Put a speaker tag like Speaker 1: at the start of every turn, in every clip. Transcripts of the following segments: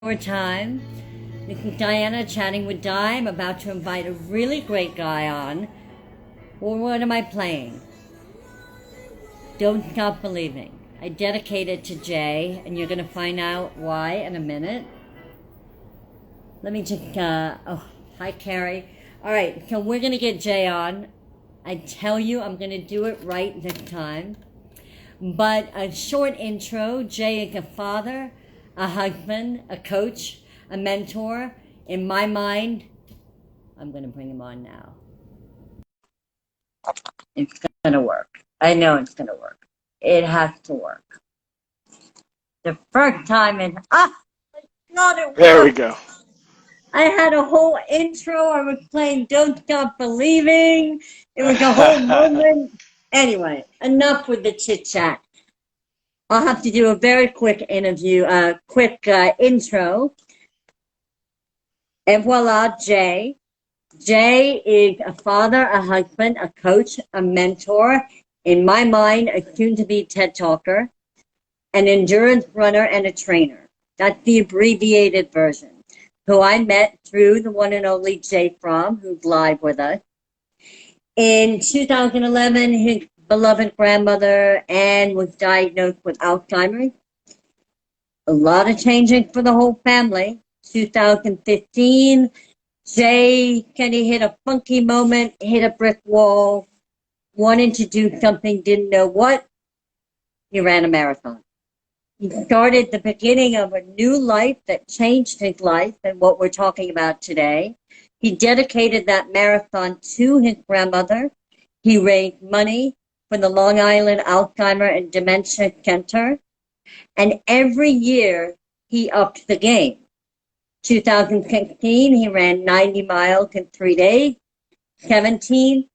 Speaker 1: More time. This is Diana chatting with Di. I'm about to invite a really great guy on. Well, what am I playing? Don't Stop Believing. I dedicate it to Jay, and you're going to find out why in a minute. Let me just, hi, Carrie. All right, so we're going to get Jay on. I tell you, I'm going to do it right this time. But a short intro. Jay is a father, a husband, a coach, a mentor. In my mind, I'm going to bring him on now. It's going to work. I know it's going to work. It has to work. The first time in, God, it
Speaker 2: There we
Speaker 1: worked.
Speaker 2: go.
Speaker 1: I had a whole intro. I was playing Don't Stop Believing. It was a whole moment. Anyway, enough with the chit chat. I'll have to do a very quick intro. And voila, Jay. Jay is a father, a husband, a coach, a mentor, in my mind, a soon-to-be TED Talker, an endurance runner, and a trainer. That's the abbreviated version. Who I met through the one and only Jay Fromm, who's live with us. In 2011, his beloved grandmother Anne was diagnosed with Alzheimer's. A lot of changing for the whole family. 2015, Jay kind of hit a funky moment, hit a brick wall, wanted to do something, didn't know what. He ran a marathon. He started the beginning of a new life that changed his life and what we're talking about today. He dedicated that marathon to his grandmother. He raised money for the Long Island Alzheimer and Dementia Center. And every year he upped the game. 2016, he ran 90 miles in 3 days. 17,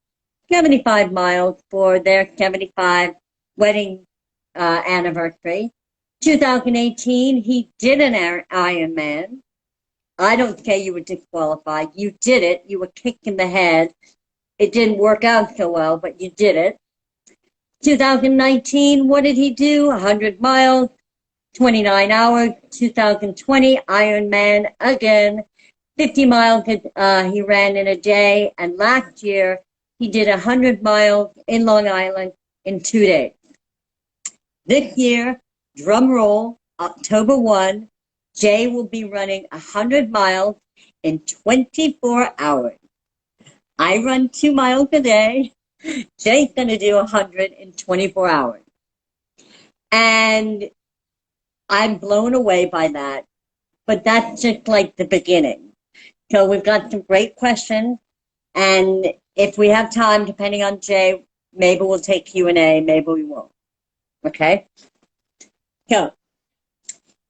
Speaker 1: 75 miles for their 75 wedding anniversary. 2018, he did an Ironman. I don't say you were disqualified. You did it. You were kicked in the head. It didn't work out so well, but you did it. 2019, what did he do? 100 miles, 29 hours. 2020, Ironman again. 50 miles he ran in a day. And last year, he did 100 miles in Long Island in 2 days. This year, drum roll, October 1, Jay will be running 100 miles in 24 hours. I run 2 miles a day. Jay's going to do 100 in 24 hours. And I'm blown away by that. But that's just like the beginning. So we've got some great questions. And if we have time, depending on Jay, maybe we'll take Q&A, maybe we won't. Okay? So,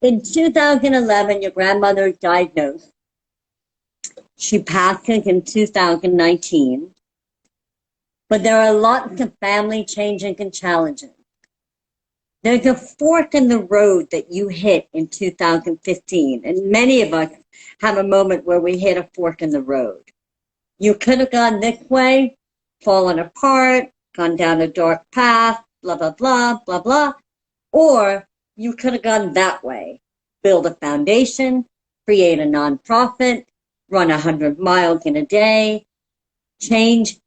Speaker 1: in 2011, your grandmother was diagnosed. She passed in 2019. But there are lots of family changing and challenges. There's a fork in the road that you hit in 2015. And many of us have a moment where we hit a fork in the road. You could have gone this way, fallen apart, gone down a dark path, blah, blah, blah, blah, blah. Or you could have gone that way, build a foundation, create a nonprofit, run 100 miles in a day, change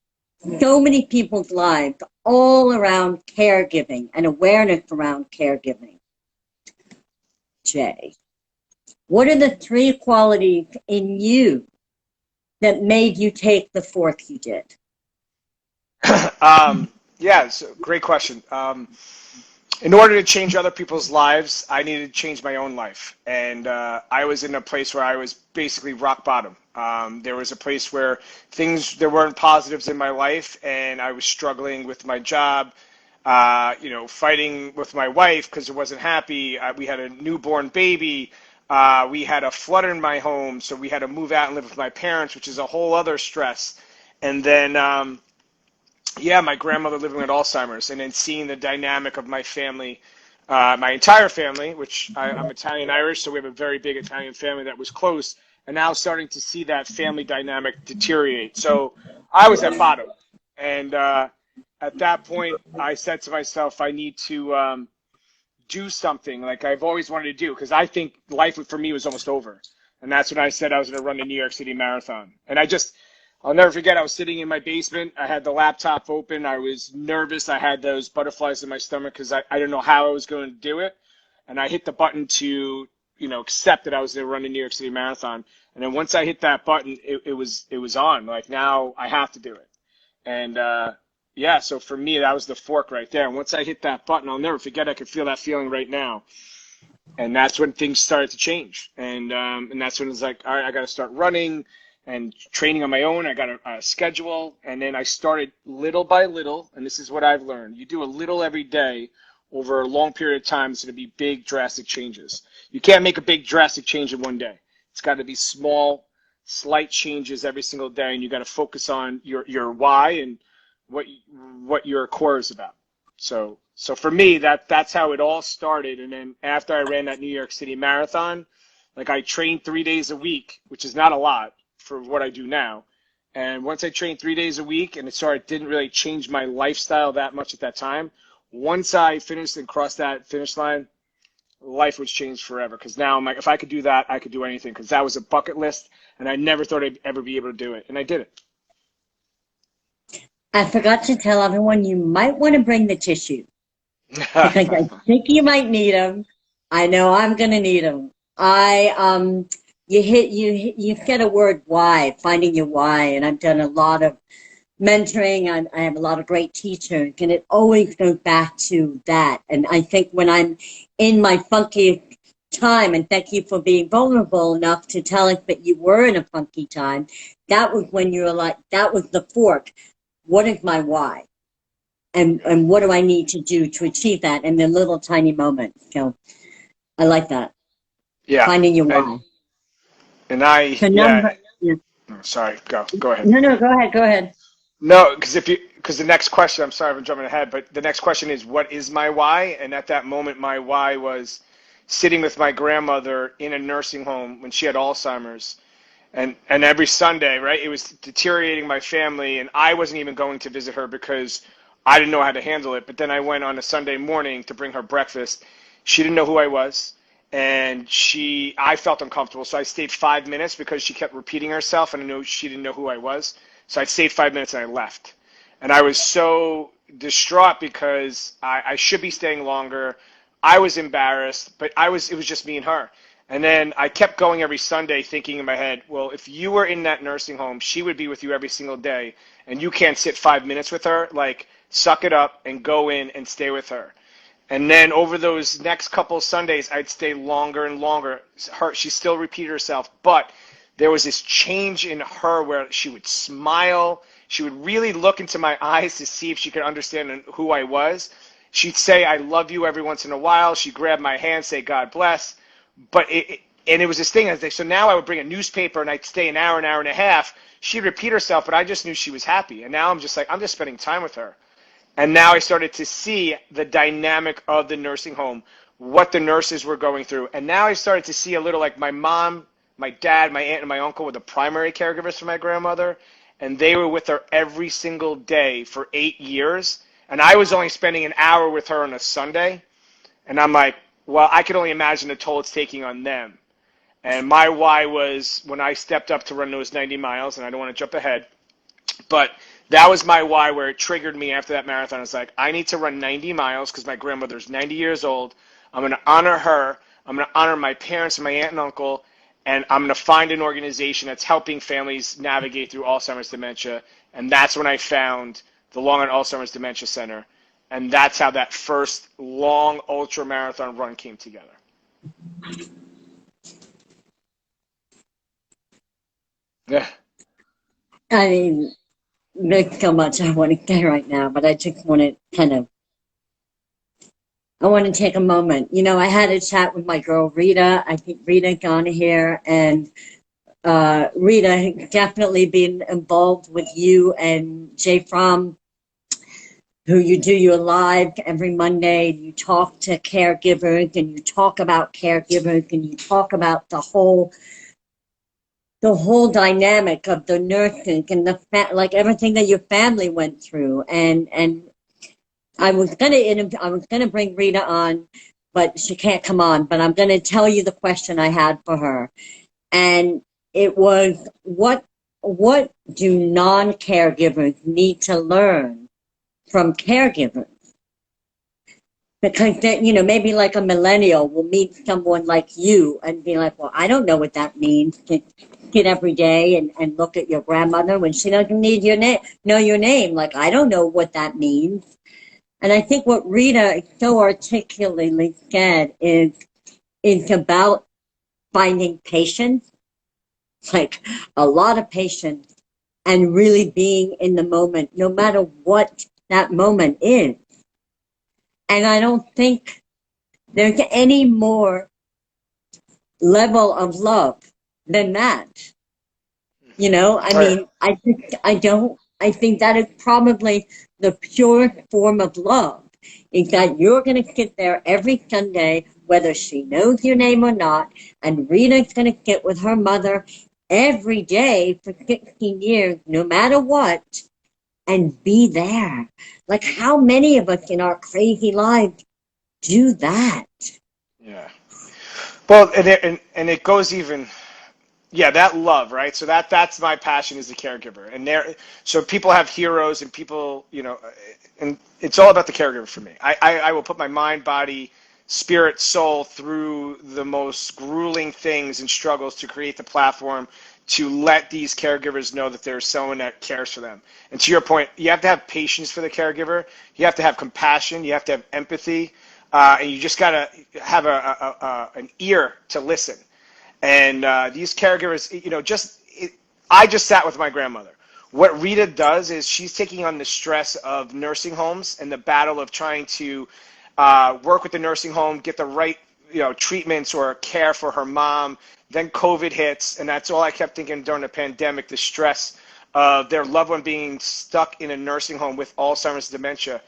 Speaker 1: so many people's lives all around caregiving and awareness around caregiving. Jay, what are the 3 qualities in you that made you take the fork you did?
Speaker 2: Yeah, it's a great question. In order to change other people's lives, I needed to change my own life. And I was in a place where I was basically rock bottom. There was a place where there weren't positives in my life, and I was struggling with my job, fighting with my wife because I wasn't happy. We had a newborn baby. We had a flood in my home, so we had to move out and live with my parents, which is a whole other stress. And then yeah, my grandmother living with Alzheimer's, and then seeing the dynamic of my family, my entire family, which I'm Italian Irish, so we have a very big Italian family that was close, and now starting to see that family dynamic deteriorate. So I was at bottom, and at that point, I said to myself, I need to do something like I've always wanted to do, because I think life for me was almost over. And that's when I said I was going to run the New York City Marathon. And I'll never forget, I was sitting in my basement. I had the laptop open. I was nervous. I had those butterflies in my stomach because I didn't know how I was going to do it. And I hit the button to, accept that I was going to run the New York City Marathon. And then once I hit that button, it was on. Like, now I have to do it. And, yeah, so for me, that was the fork right there. And once I hit that button, I'll never forget, I could feel that feeling right now. And that's when things started to change. And that's when it's like, all right, I got to start running and training on my own. I got a schedule. And then I started little by little. And this is what I've learned. You do a little every day over a long period of time. It's going to be big, drastic changes. You can't make a big, drastic change in one day. It's got to be small, slight changes every single day. And you got to focus on your why and what your core is about. So for me, that's how it all started. And then after I ran that New York City Marathon, like, I trained 3 days a week, which is not a lot for what I do now. And once I trained 3 days a week, and it didn't really change my lifestyle that much at that time. Once I finished and crossed that finish line, life was changed forever. Because now I'm like, if I could do that, I could do anything. Because that was a bucket list, and I never thought I'd ever be able to do it. And I did it.
Speaker 1: I forgot to tell everyone you might want to bring the tissue because I think you might need them. I know I'm going to need them. You get a word why, finding your why, and I've done a lot of mentoring. I have a lot of great teachers, and it always goes back to that. And I think when I'm in my funky time, and thank you for being vulnerable enough to tell us that you were in a funky time, that was when you were like, that was the fork. What is my why? And what do I need to do to achieve that in the little tiny moments? So I like that.
Speaker 2: Yeah.
Speaker 1: Finding your why.
Speaker 2: Sorry, go ahead.
Speaker 1: No, go ahead.
Speaker 2: No, because the next question, I'm sorry if I'm jumping ahead, but the next question is, what is my why? And at that moment, my why was sitting with my grandmother in a nursing home when she had Alzheimer's. And every Sunday, right, it was deteriorating my family, and I wasn't even going to visit her because I didn't know how to handle it. But then I went on a Sunday morning to bring her breakfast. She didn't know who I was, and I felt uncomfortable, so I stayed 5 minutes because she kept repeating herself, and I knew she didn't know who I was. So I stayed 5 minutes, and I left. And I was so distraught because I should be staying longer. I was embarrassed, but it was just me and her. And then I kept going every Sunday thinking in my head, well, if you were in that nursing home, she would be with you every single day, and you can't sit 5 minutes with her. Like, suck it up and go in and stay with her. And then over those next couple of Sundays, I'd stay longer and longer. She still repeated herself, but there was this change in her where she would smile. She would really look into my eyes to see if she could understand who I was. She'd say, I love you every once in a while. She'd grab my hand, say, God bless. But it was this thing. So now I would bring a newspaper and I'd stay an hour and a half. She'd repeat herself, but I just knew she was happy. And now I'm just like, I'm just spending time with her. And now I started to see the dynamic of the nursing home, what the nurses were going through. And now I started to see a little, like, my mom, my dad, my aunt, and my uncle were the primary caregivers for my grandmother. And they were with her every single day for 8 years. And I was only spending an hour with her on a Sunday. And I'm like, well, I could only imagine the toll it's taking on them. And my why was when I stepped up to run those 90 miles, and I don't want to jump ahead, but that was my why where it triggered me after that marathon. It's like, I need to run 90 miles because my grandmother's 90 years old. I'm going to honor her. I'm going to honor my parents and my aunt and uncle, and I'm going to find an organization that's helping families navigate through Alzheimer's dementia. And that's when I found the Long Island Alzheimer's Dementia Center. And that's how that first long ultra marathon run came together. Yeah.
Speaker 1: I mean, there's so much I want to say right now, but I just want to I want to take a moment. I had a chat with my girl, Rita. I think Rita gone here, and Rita definitely been involved with you and Jay Fromm, who you do your live every Monday. You talk to caregivers, and you talk about caregivers, and you talk about the whole dynamic of the nursing and like everything that your family went through. And I was gonna bring Rita on, but she can't come on. But I'm going to tell you the question I had for her. And it was, what do non-caregivers need to learn from caregivers? Because that, maybe like a millennial will meet someone like you and be like, well, I don't know what that means to get every day and look at your grandmother when she doesn't need know your name. Like, I don't know what that means. And I think what Rita so articulately said is about finding patience, like a lot of patience, and really being in the moment, no matter what that moment is. And I don't think there's any more level of love than that. I think that is probably the purest form of love, is that you're going to sit there every Sunday, whether she knows your name or not, and Rita's going to sit with her mother every day for 16 years, no matter what, and be there. Like, how many of us in our crazy lives do that?
Speaker 2: Yeah. Well, and it goes even, yeah, that love, right? So that's my passion as a caregiver. And so people have heroes and people, and it's all about the caregiver for me. I will put my mind, body, spirit, soul through the most grueling things and struggles to create the platform to let these caregivers know that there's someone that cares for them. And to your point, you have to have patience for the caregiver. You have to have compassion. You have to have empathy. And you just got to have an ear to listen. And these caregivers, I just sat with my grandmother. What Rita does is she's taking on the stress of nursing homes and the battle of trying to work with the nursing home, get the right, treatments or care for her mom. Then COVID hits, and that's all I kept thinking during the pandemic, the stress of their loved one being stuck in a nursing home with Alzheimer's dementia.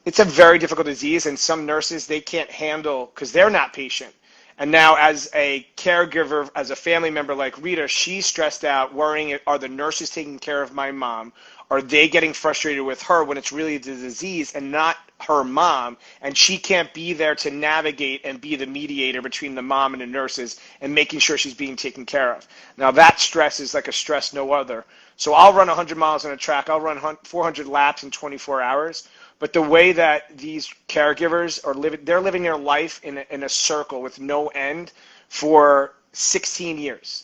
Speaker 2: It's a very difficult disease, and some nurses, they can't handle because they're not patient. And now as a caregiver, as a family member like Rita, she's stressed out, worrying, are the nurses taking care of my mom? Are they getting frustrated with her when it's really the disease and not her mom? And she can't be there to navigate and be the mediator between the mom and the nurses and making sure she's being taken care of. Now that stress is like a stress no other. So I'll run 100 miles on a track. I'll run 400 laps in 24 hours. But the way that these caregivers are living, they're living their life in a circle with no end for 16 years.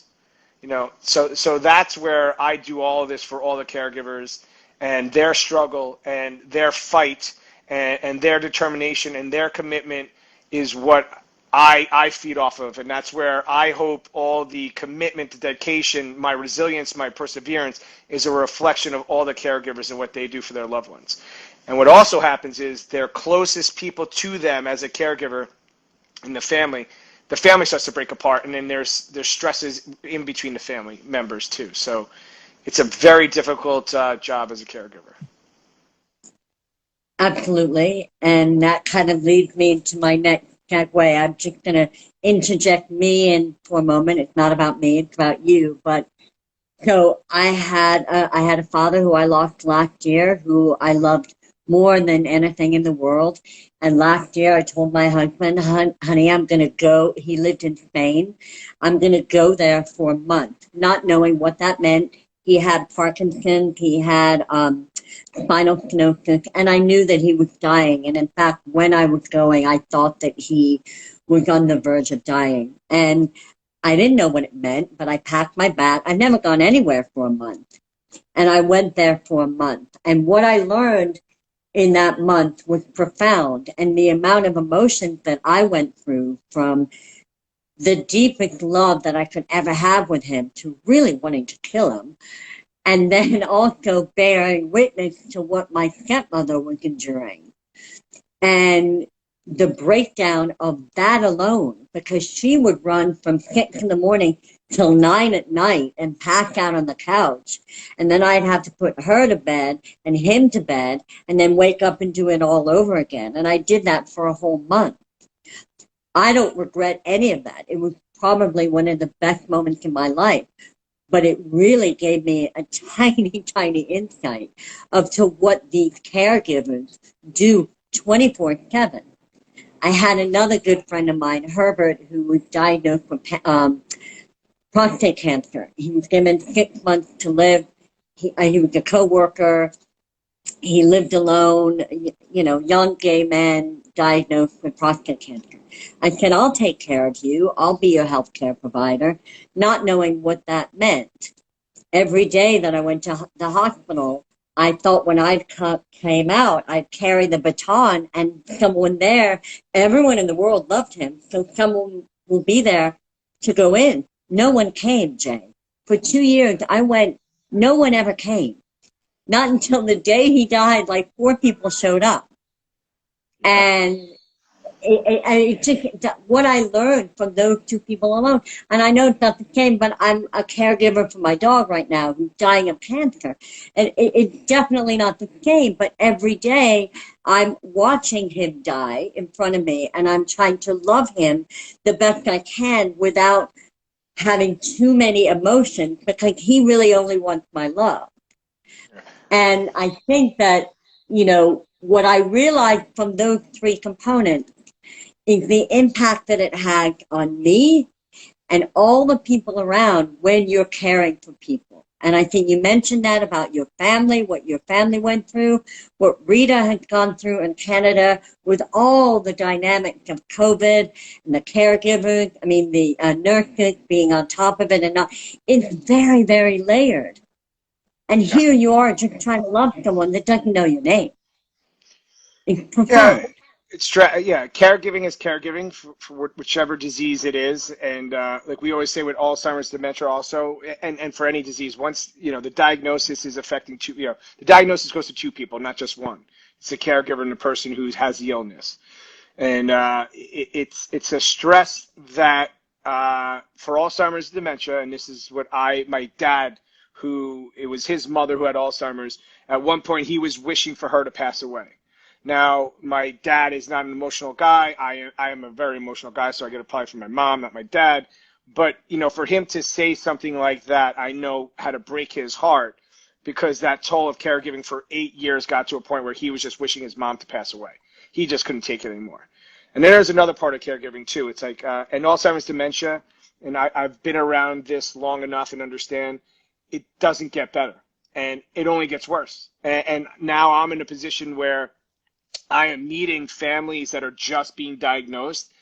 Speaker 2: So that's where I do all of this for all the caregivers and their struggle and their fight and their determination and their commitment is what I feed off of. And that's where I hope all the commitment, the dedication, my resilience, my perseverance is a reflection of all the caregivers and what they do for their loved ones. And what also happens is their closest people to them as a caregiver in the family starts to break apart, and then there's stresses in between the family members too. So it's a very difficult job as a caregiver.
Speaker 1: Absolutely. And that kind of leads me to my next segue. I'm just going to interject me in for a moment. It's not about me, it's about you. But so I had a father who I lost last year, who I loved more than anything in the world. And last year I told my husband, honey, I'm going to go. He lived in Spain. I'm going to go there for a month, not knowing what that meant. He had Parkinson's. He had spinal stenosis. And I knew that he was dying. And in fact, when I was going, I thought that he was on the verge of dying. And I didn't know what it meant, but I packed my bag. I've never gone anywhere for a month. And I went there for a month. And what I learned in that month was profound. And the amount of emotions that I went through, from the deepest love that I could ever have with him to really wanting to kill him, and then also bearing witness to what my stepmother was enduring. And the breakdown of that alone, because she would run from 6 in the morning till 9 at night and pass out on the couch. And then I'd have to put her to bed and him to bed and then wake up and do it all over again. And I did that for a whole month. I don't regret any of that. It was probably one of the best moments in my life. But it really gave me a tiny, tiny insight of to what these caregivers do 24/7. I had another good friend of mine, Herbert, who was diagnosed with prostate cancer. He was given 6 months to live. He was a coworker. He lived alone, young gay man diagnosed with prostate cancer. I said, I'll take care of you. I'll be your healthcare provider, not knowing what that meant. Every day that I went to the hospital, I thought when I came out, I'd carry the baton and someone there, everyone in the world loved him, so someone will be there to go in. No one came, Jay. For 2 years, I went, no one ever came. Not until the day he died, like 4 people showed up. And it just, what I learned from those 2 people alone, and I know it's not the same, but I'm a caregiver for my dog right now who's dying of cancer. And it's definitely not the same, but every day I'm watching him die in front of me, and I'm trying to love him the best I can without having too many emotions, because he really only wants my love. And I think that, what I realized from those 3 components is the impact that it had on me and all the people around when you're caring for people. And I think you mentioned that about your family, what your family went through, what Rita had gone through in Canada with all the dynamics of COVID and the caregivers, the nurses being on top of it and not. It's very, very layered. And here you are just trying to love someone that doesn't know your name. It's
Speaker 2: Yeah,
Speaker 1: profound.
Speaker 2: caregiving is caregiving for whichever disease it is, and like we always say with Alzheimer's, dementia, also, and for any disease, once the diagnosis is affecting two, the diagnosis goes to 2 people, not just one. It's the caregiver and the person who has the illness, and it's a stress that for Alzheimer's, dementia, and this is what my dad, who it was his mother who had Alzheimer's. At one point, he was wishing for her to pass away. Now, my dad is not an emotional guy. I am a very emotional guy, so I get a probably from my mom, not my dad. But, for him to say something like that, I know how to break his heart, because that toll of caregiving for 8 years got to a point where he was just wishing his mom to pass away. He just couldn't take it anymore. And then there's another part of caregiving, too. It's like, and Alzheimer's dementia, and I've been around this long enough and understand it doesn't get better. And it only gets worse. And now I'm in a position where I am meeting families that are just being diagnosed,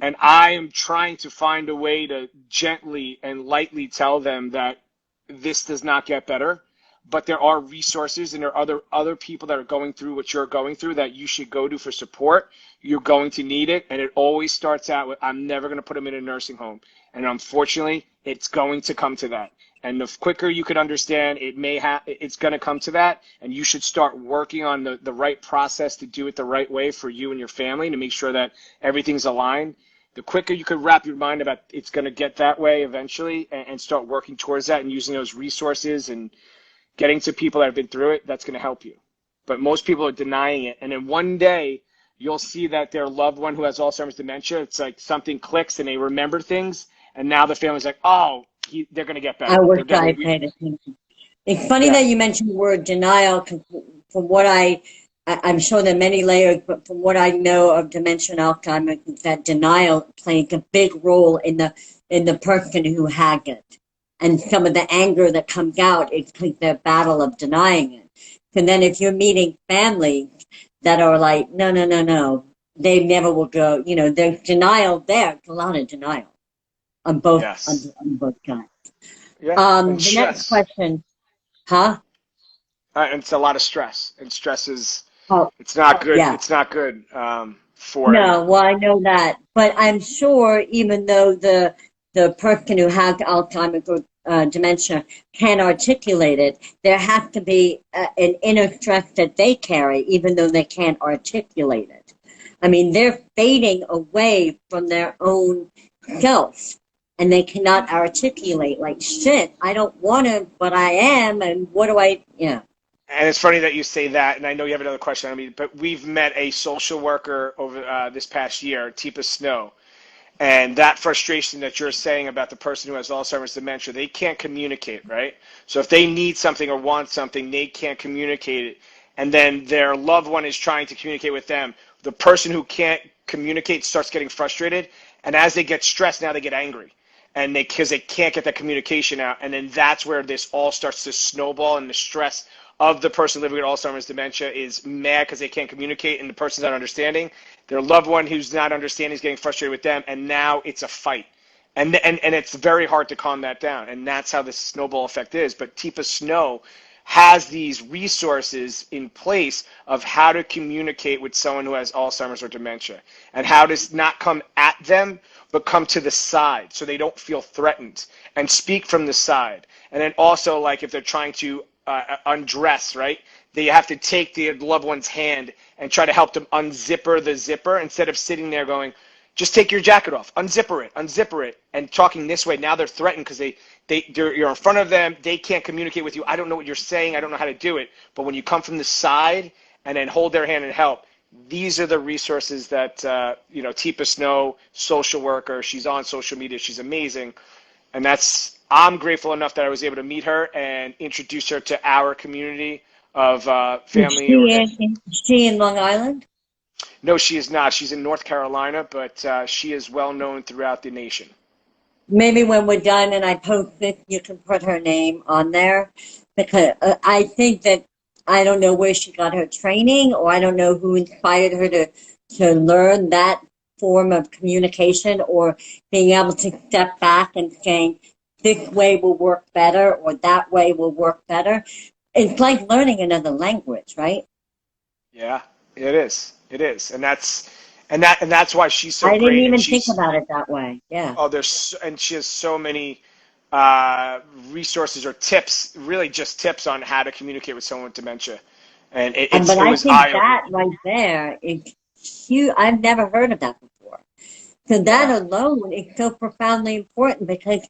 Speaker 2: and I am trying to find a way to gently and lightly tell them that this does not get better, but there are resources and there are other people that are going through what you're going through that you should go to for support. You're going to need it, and it always starts out with, I'm never going to put them in a nursing home. And unfortunately, it's going to come to that. And the quicker you could understand, it's going to come to that, and you should start working on the right process to do it the right way for you and your family to make sure that everything's aligned. The quicker you could wrap your mind about it's going to get that way eventually, and start working towards that and using those resources and getting to people that have been through it, that's going to help you. But most people are denying it, and then one day you'll see that their loved one who has Alzheimer's dementia, it's like something clicks and they remember things, and now the family's like, oh, they're going to get better.
Speaker 1: I wish I paid attention. It's funny that you mentioned the word denial, because from what I'm sure there are many layers, but from what I know of dementia and Alzheimer's, that denial plays a big role in the person who has it. And some of the anger that comes out is like the battle of denying it. And then if you're meeting families that are like, no, they never will go, there's denial there. It's a lot of denial on both,
Speaker 2: Yes.
Speaker 1: on both sides.
Speaker 2: Yeah.
Speaker 1: The next question, huh?
Speaker 2: And it's a lot of stress, and stress is,
Speaker 1: Oh,
Speaker 2: it's not good.
Speaker 1: yeah.
Speaker 2: It's not good for
Speaker 1: No,
Speaker 2: anyone.
Speaker 1: well, I know that, but I'm sure even though the person who has Alzheimer's or dementia can articulate it, there has to be an inner stress that they carry, even though they can't articulate it. I mean, they're fading away from their own self, and they cannot articulate, like, shit, I don't want to, but I am, and what do I, yeah.
Speaker 2: And it's funny that you say that, and I know you have another question. But we've met a social worker over this past year, Tipa Snow, and that frustration that you're saying about the person who has Alzheimer's dementia, they can't communicate, right? So if they need something or want something, they can't communicate it, and then their loved one is trying to communicate with them. The person who can't communicate starts getting frustrated, and as they get stressed, now they get angry, and because they can't get that communication out, and then that's where this all starts to snowball, and the stress of the person living with Alzheimer's dementia is mad because they can't communicate, and the person's not understanding. Their loved one who's not understanding is getting frustrated with them, and now it's a fight. And it's very hard to calm that down, and that's how the snowball effect is. But Tifa Snow has these resources in place of how to communicate with someone who has Alzheimer's or dementia, and how to not come at them, but come to the side so they don't feel threatened, and speak from the side. And then also, like if they're trying to undress, right? They have to take the loved one's hand and try to help them unzipper the zipper instead of sitting there going, just take your jacket off, unzipper it, and talking this way. Now they're threatened because you're in front of them. They can't communicate with you. I don't know what you're saying. I don't know how to do it. But when you come from the side and then hold their hand and help, these are the resources that, Tifa Snow, social worker, she's on social media. She's amazing. And I'm grateful enough that I was able to meet her and introduce her to our community of family.
Speaker 1: Is she in Long Island?
Speaker 2: No, she is not. She's in North Carolina, but she is well known throughout the nation.
Speaker 1: Maybe when we're done and I post it, you can put her name on there, because I think that I don't know where she got her training, or I don't know who inspired her to learn that form of communication, or being able to step back and saying, this way will work better, or that way will work better. It's like learning another language, right?
Speaker 2: Yeah, it is. It is, and that's why she's so
Speaker 1: I
Speaker 2: great.
Speaker 1: didn't even think about it that way. Yeah.
Speaker 2: Oh, and she has so many resources or tips, really just tips on how to communicate with someone with dementia, and it
Speaker 1: But I
Speaker 2: was
Speaker 1: think
Speaker 2: eye-opening.
Speaker 1: that right there is huge. I've never heard of that before. So that
Speaker 2: Yeah.
Speaker 1: alone is so profoundly important, because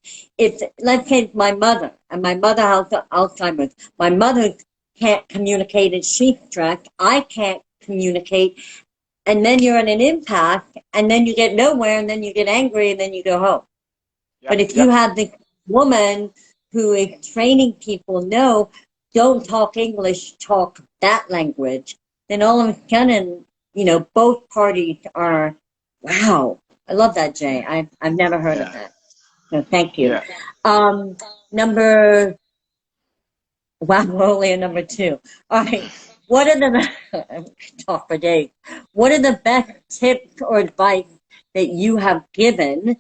Speaker 1: let's say it's my mother, and my mother has Alzheimer's. My mother can't communicate and she's stressed. I can't communicate. And then you're in an impasse, and then you get nowhere, and then you get angry, and then you go home. But if you have this woman who is training people, no, don't talk English, talk that language, then all of a sudden, both parties are, wow. I love that, Jay. I've never heard of that. So thank you.
Speaker 2: Yeah.
Speaker 1: Wow, we're only at number 2. All right. What are the talk for days? What are the best tips or advice that you have given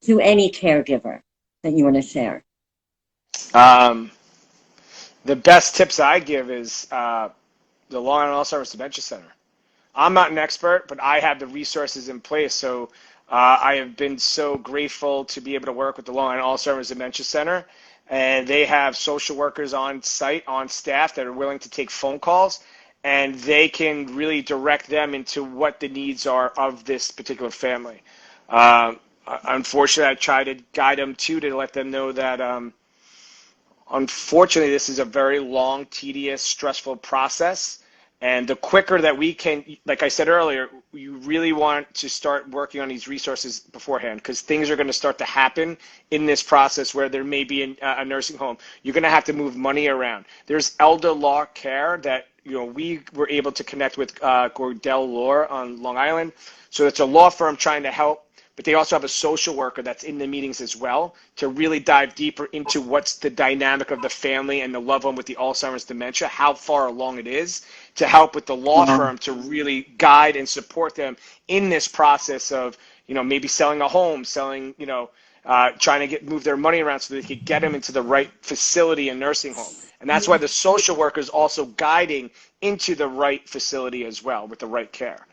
Speaker 1: to any caregiver that you want to share?
Speaker 2: The best tips I give is the Long Island Alzheimer's Dementia Center. I'm not an expert, but I have the resources in place. So I have been so grateful to be able to work with the Long Island Alzheimer's Dementia Center. And they have social workers on site, on staff, that are willing to take phone calls, and they can really direct them into what the needs are of this particular family. Unfortunately, I try to guide them to let them know that unfortunately, this is a very long, tedious, stressful process. And the quicker that we can, like I said earlier, you really want to start working on these resources beforehand, because things are going to start to happen in this process where there may be a nursing home. You're going to have to move money around. There's elder law care that we were able to connect with Gordell Law on Long Island. So it's a law firm trying to help, but they also have a social worker that's in the meetings as well to really dive deeper into what's the dynamic of the family and the loved one with the Alzheimer's dementia, how far along it is, to help with the law firm to really guide and support them in this process of, maybe selling a home, trying to move their money around so they could get them into the right facility and nursing home. And that's why the social worker is also guiding into the right facility as well with the right care.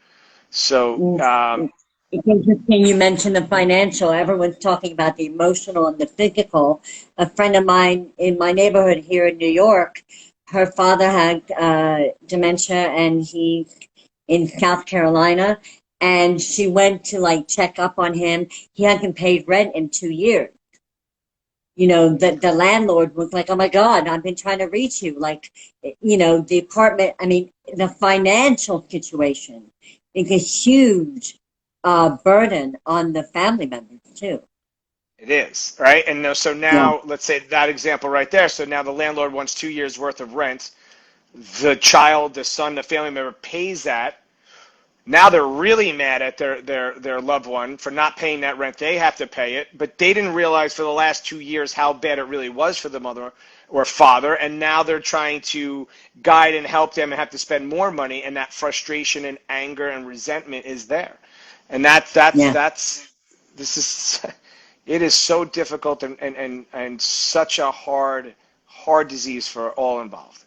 Speaker 2: So,
Speaker 1: it's interesting you mentioned the financial. Everyone's talking about the emotional and the physical. A friend of mine in my neighborhood here in New York, her father had dementia, and he's in South Carolina, and she went to check up on him. He hasn't paid rent in 2 years. The landlord was like, oh my God, I've been trying to reach you. The apartment, the financial situation is a huge burden on the family members too.
Speaker 2: It is, right? And so now, let's say that example right there. So now the landlord wants 2 years worth of rent. The child, the son, the family member pays that. Now they're really mad at their loved one for not paying that rent. They have to pay it, but they didn't realize for the last 2 years how bad it really was for the mother or father, and now they're trying to guide and help them and have to spend more money, and that frustration and anger and resentment is there. And
Speaker 1: Yeah.
Speaker 2: this is it is so difficult and such a hard disease for all involved.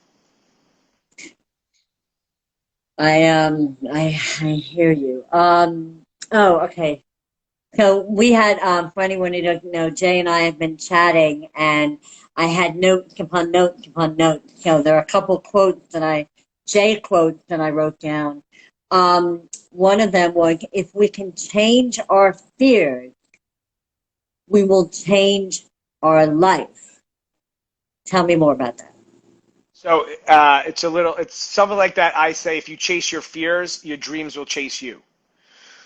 Speaker 1: I hear you. Oh, okay. So we had, for anyone who doesn't know, Jay and I have been chatting, and I had notes upon notes upon notes. So there are a couple quotes Jay quotes that I wrote down. One of them was, if we can change our fears, we will change our life. Tell me more about that.
Speaker 2: So it's something like that. I say, if you chase your fears, your dreams will chase you.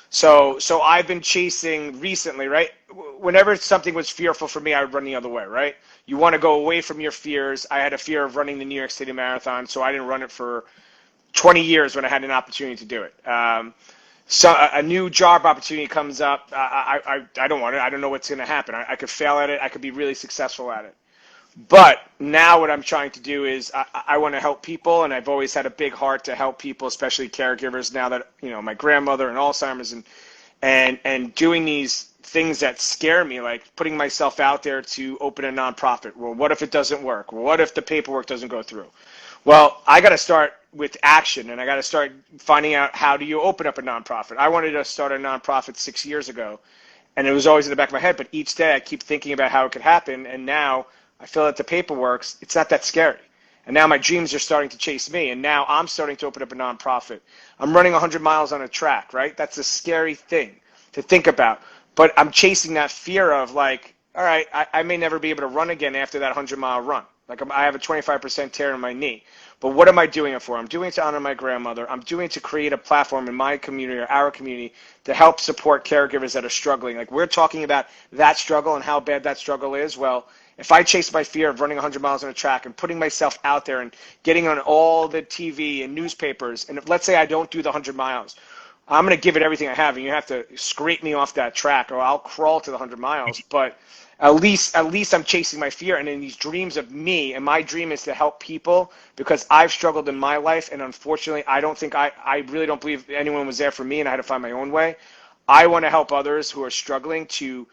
Speaker 2: So I've been chasing recently, right? Whenever something was fearful for me, I would run the other way, right? You want to go away from your fears. I had a fear of running the New York City Marathon, so I didn't run it for 20 years when I had an opportunity to do it. So a new job opportunity comes up. I don't want it. I don't know what's going to happen. I could fail at it. I could be really successful at it. But now what I'm trying to do is I want to help people, and I've always had a big heart to help people, especially caregivers. Now that my grandmother and Alzheimer's, and doing these things that scare me, like putting myself out there to open a nonprofit. Well, what if it doesn't work? Well, what if the paperwork doesn't go through? Well, I got to start with action, and I got to start finding out, how do you open up a nonprofit? I wanted to start a nonprofit 6 years ago, and it was always in the back of my head. But each day I keep thinking about how it could happen, and now I feel that the paperwork's, it's not that scary. And now my dreams are starting to chase me, and now I'm starting to open up a nonprofit. I'm running 100 miles on a track, right? That's a scary thing to think about. But I'm chasing that fear of, like, all right, I may never be able to run again after that 100-mile run. Like, I have a 25% tear in my knee. But what am I doing it for? I'm doing it to honor my grandmother. I'm doing it to create a platform in my community, or our community, to help support caregivers that are struggling. Like, we're talking about that struggle and how bad that struggle is. Well, if I chase my fear of running 100 miles on a track and putting myself out there and getting on all the TV and newspapers, and if, let's say, I don't do the 100 miles, I'm going to give it everything I have, and you have to scrape me off that track, or I'll crawl to the 100 miles. But at least I'm chasing my fear, and in these dreams of me, and my dream is to help people, because I've struggled in my life, and unfortunately, I really don't believe anyone was there for me, and I had to find my own way. I want to help others who are struggling to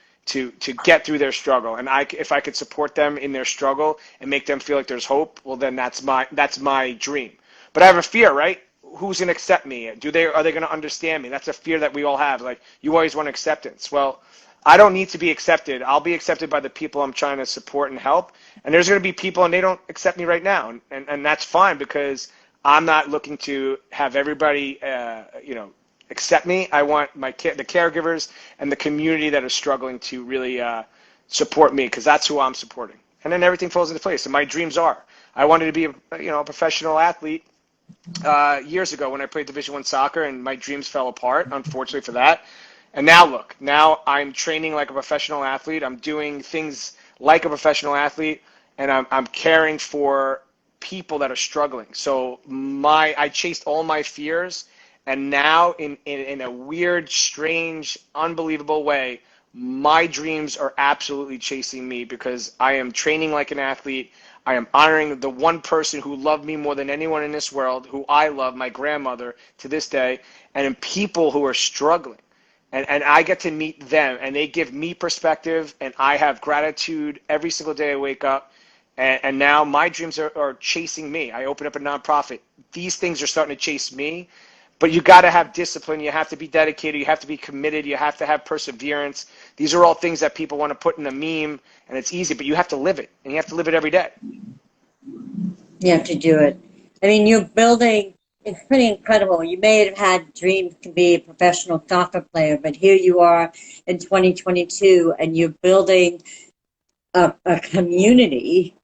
Speaker 2: get through their struggle, and if I could support them in their struggle and make them feel like there's hope, well, then that's my dream. But I have a fear, right? Who's going to accept me? Are they going to understand me? That's a fear that we all have. Like, you always want acceptance. Well, I don't need to be accepted. I'll be accepted by the people I'm trying to support and help. And there's going to be people, and they don't accept me right now, and that's fine, because I'm not looking to have everybody, accept me. I want the caregivers and the community that are struggling to really support me, because that's who I'm supporting. And then everything falls into place. And my dreams are, I wanted to be a professional athlete years ago when I played Division I soccer, and my dreams fell apart, unfortunately for that. And now look, now I'm training like a professional athlete. I'm doing things like a professional athlete, and I'm caring for people that are struggling. So I chased all my fears, and now in a weird, strange, unbelievable way, my dreams are absolutely chasing me, because I am training like an athlete. I am honoring the one person who loved me more than anyone in this world, who I love, my grandmother, to this day, and in people who are struggling. And I get to meet them, and they give me perspective, and I have gratitude every single day I wake up. And now my dreams are chasing me. I open up a nonprofit. These things are starting to chase me. But you got to have discipline. You have to be dedicated. You have to be committed. You have to have perseverance. These are all things that people want to put in a meme, and it's easy, but you have to live it, and you have to live it every day.
Speaker 1: You have to do it. I mean, you're building, it's pretty incredible. You may have had dreams to be a professional soccer player, but here you are in 2022, and you're building a community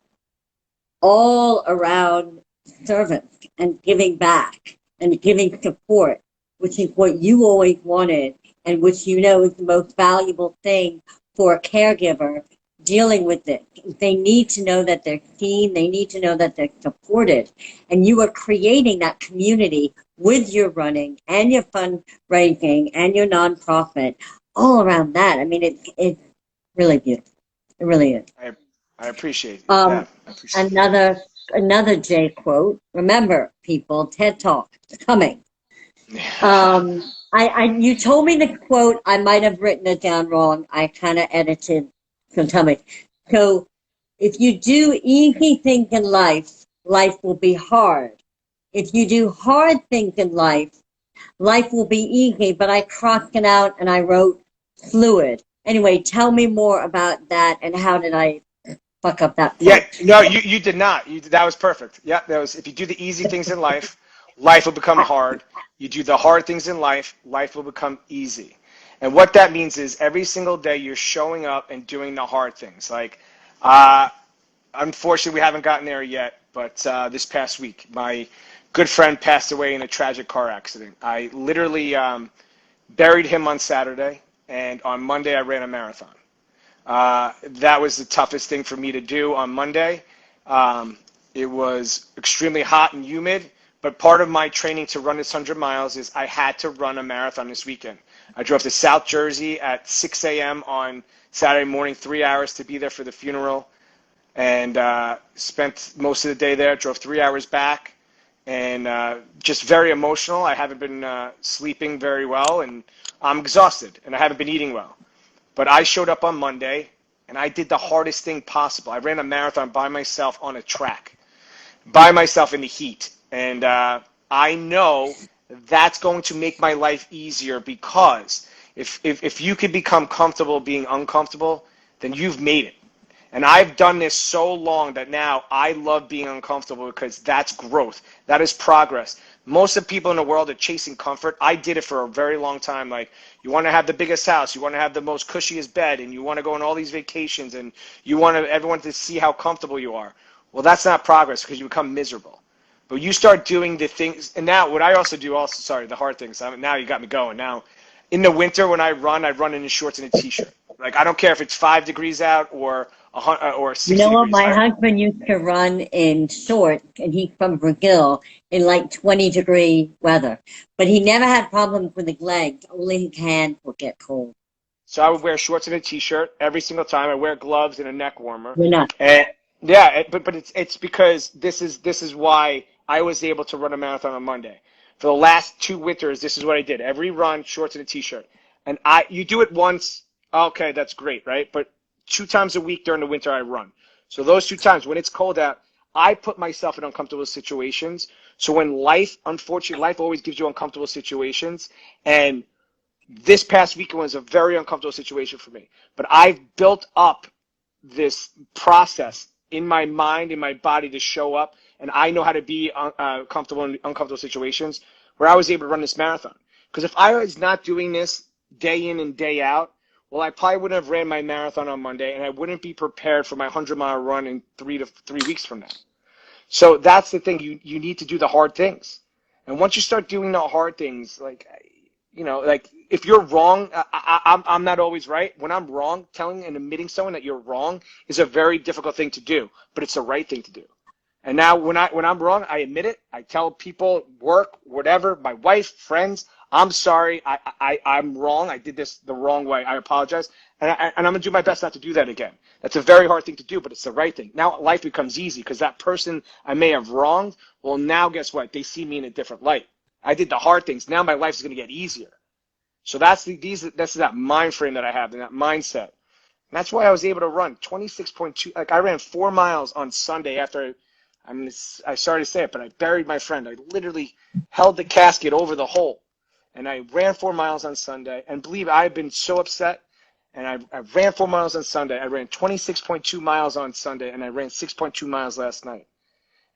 Speaker 1: all around service and giving back and giving support, which is what you always wanted, and which you know is the most valuable thing for a caregiver dealing with it. They need to know that they're seen. They need to know that they're supported. And you are creating that community with your running and your fundraising and your nonprofit, all around that. I mean, it's really beautiful. It really is.
Speaker 2: I appreciate it. Yeah,
Speaker 1: Um,
Speaker 2: I appreciate it.
Speaker 1: another another J quote. Remember, people, TED Talk coming. You told me the quote. I might have written it down wrong. I kind of edited. So tell me. So, if you do easy things in life, life will be hard. If you do hard things in life, life will be easy. But I crossed it out and I wrote fluid. Anyway, tell me more about that and how did I fuck up that
Speaker 2: Yeah,
Speaker 1: quote?
Speaker 2: no, you did not. That was perfect. Yeah, that was. If you do the easy things in life, life will become hard. You do the hard things in life, life will become easy. And what that means is every single day you're showing up and doing the hard things. Like, uh, unfortunately, we haven't gotten there yet, but this past week, my good friend passed away in a tragic car accident. I literally buried him on Saturday, and on Monday I ran a marathon. That was the toughest thing for me to do on Monday. It was extremely hot and humid, but part of my training to run this 100 miles is I had to run a marathon this weekend. I drove to South Jersey at 6 a.m. on Saturday morning, 3 hours to be there for the funeral, and spent most of the day there, drove 3 hours back, and just very emotional. I haven't been sleeping very well, and I'm exhausted, and I haven't been eating well. But I showed up on Monday, and I did the hardest thing possible. I ran a marathon by myself on a track, by myself in the heat. And I know that's going to make my life easier because if you could become comfortable being uncomfortable, then you've made it. And I've done this so long that now I love being uncomfortable because that's growth. That is progress. Most of the people in the world are chasing comfort. I did it for a very long time. Like, you want to have the biggest house, you want to have the most cushiest bed, and you want to go on all these vacations, and you want everyone to see how comfortable you are. Well, that's not progress because you become miserable. But you start doing the things, and now what I also do, sorry, the hard things. Now you got me going. Now, in the winter when I run in shorts and a t-shirt. Like, I don't care if it's 5 degrees out or
Speaker 1: You
Speaker 2: 60
Speaker 1: know what?
Speaker 2: degrees.
Speaker 1: My husband used to run in shorts, and he's from Brazil in like 20-degree weather. But he never had problems with his legs. Only his hands would get cold.
Speaker 2: So I would wear shorts and a t-shirt every single time. I wear gloves and a neck warmer.
Speaker 1: You're not.
Speaker 2: And yeah, but it's because this is why I was able to run a marathon on Monday. For the last 2 winters, this is what I did. Every run, shorts and a t-shirt. And you do it once, okay, that's great, right? But 2 times a week during the winter I run. So those 2 times when it's cold out, I put myself in uncomfortable situations. So when unfortunately, life always gives you uncomfortable situations, and this past weekend was a very uncomfortable situation for me. But I've built up this process in my mind, in my body to show up, and I know how to be comfortable in uncomfortable situations where I was able to run this marathon. Because if I was not doing this day in and day out, well, I probably wouldn't have ran my marathon on Monday, and I wouldn't be prepared for my 100-mile run in 3 weeks from now. So that's the thing. You need to do the hard things. And once you start doing the hard things, like if you're wrong, I'm not always right. When I'm wrong, telling and admitting someone that you're wrong is a very difficult thing to do, but it's the right thing to do. And now when I'm wrong, I admit it. I tell people, work, whatever, my wife, friends, I'm sorry. I'm wrong. I did this the wrong way. I apologize. And I'm going to do my best not to do that again. That's a very hard thing to do, but it's the right thing. Now life becomes easy because that person I may have wronged, well, now guess what? They see me in a different light. I did the hard things. Now my life is going to get easier. So that's that mind frame that I have and that mindset. And that's why I was able to run 26.2. Like, I ran 4 miles on Sunday after I sorry to say it, but I buried my friend. I literally held the casket over the hole. And I ran 4 miles on Sunday. And believe me, I've been so upset. And I ran 4 miles on Sunday. I ran 26.2 miles on Sunday, and I ran 6.2 miles last night.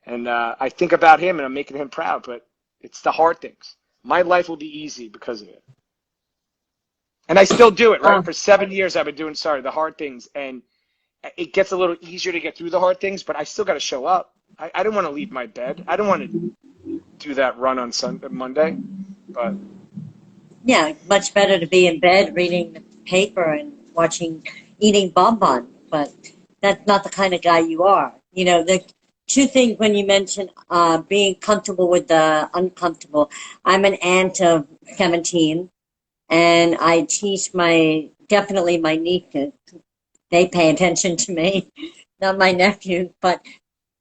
Speaker 2: And I think about him, and I'm making him proud. But it's the hard things. My life will be easy because of it. And I still do it, right? For 7 years, I've been doing, the hard things. And it gets a little easier to get through the hard things, but I still got to show up. I didn't want to leave my bed. I didn't want to do that run on Monday. But
Speaker 1: Yeah, much better to be in bed reading the paper and eating bonbons. But that's not the kind of guy you are. You know, two things when you mentioned being comfortable with the uncomfortable. I'm an aunt of 17, and I teach definitely my nieces. They pay attention to me, not my nephews, but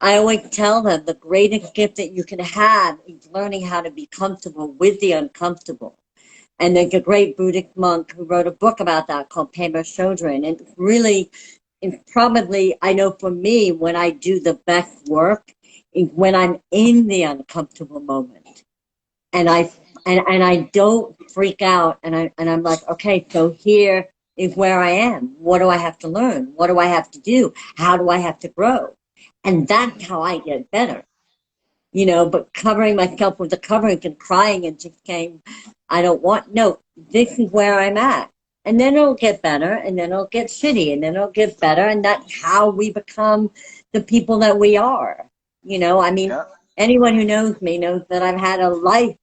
Speaker 1: I always tell them the greatest gift that you can have is learning how to be comfortable with the uncomfortable. And there's a great Buddhist monk who wrote a book about that called Pema Chodron. And really, it's probably, I know for me, when I do the best work is when I'm in the uncomfortable moment. And I don't freak out, and I'm like, okay, so here is where I am. What do I have to learn? What do I have to do? How do I have to grow? And that's how I get better. But covering myself with the covering and crying and just saying, I don't want, no, this is where I'm at. And then it'll get better, and then it'll get shitty, and then it'll get better. And that's how we become the people that we are. I mean,
Speaker 2: Yeah.
Speaker 1: anyone who knows me knows that I've had a life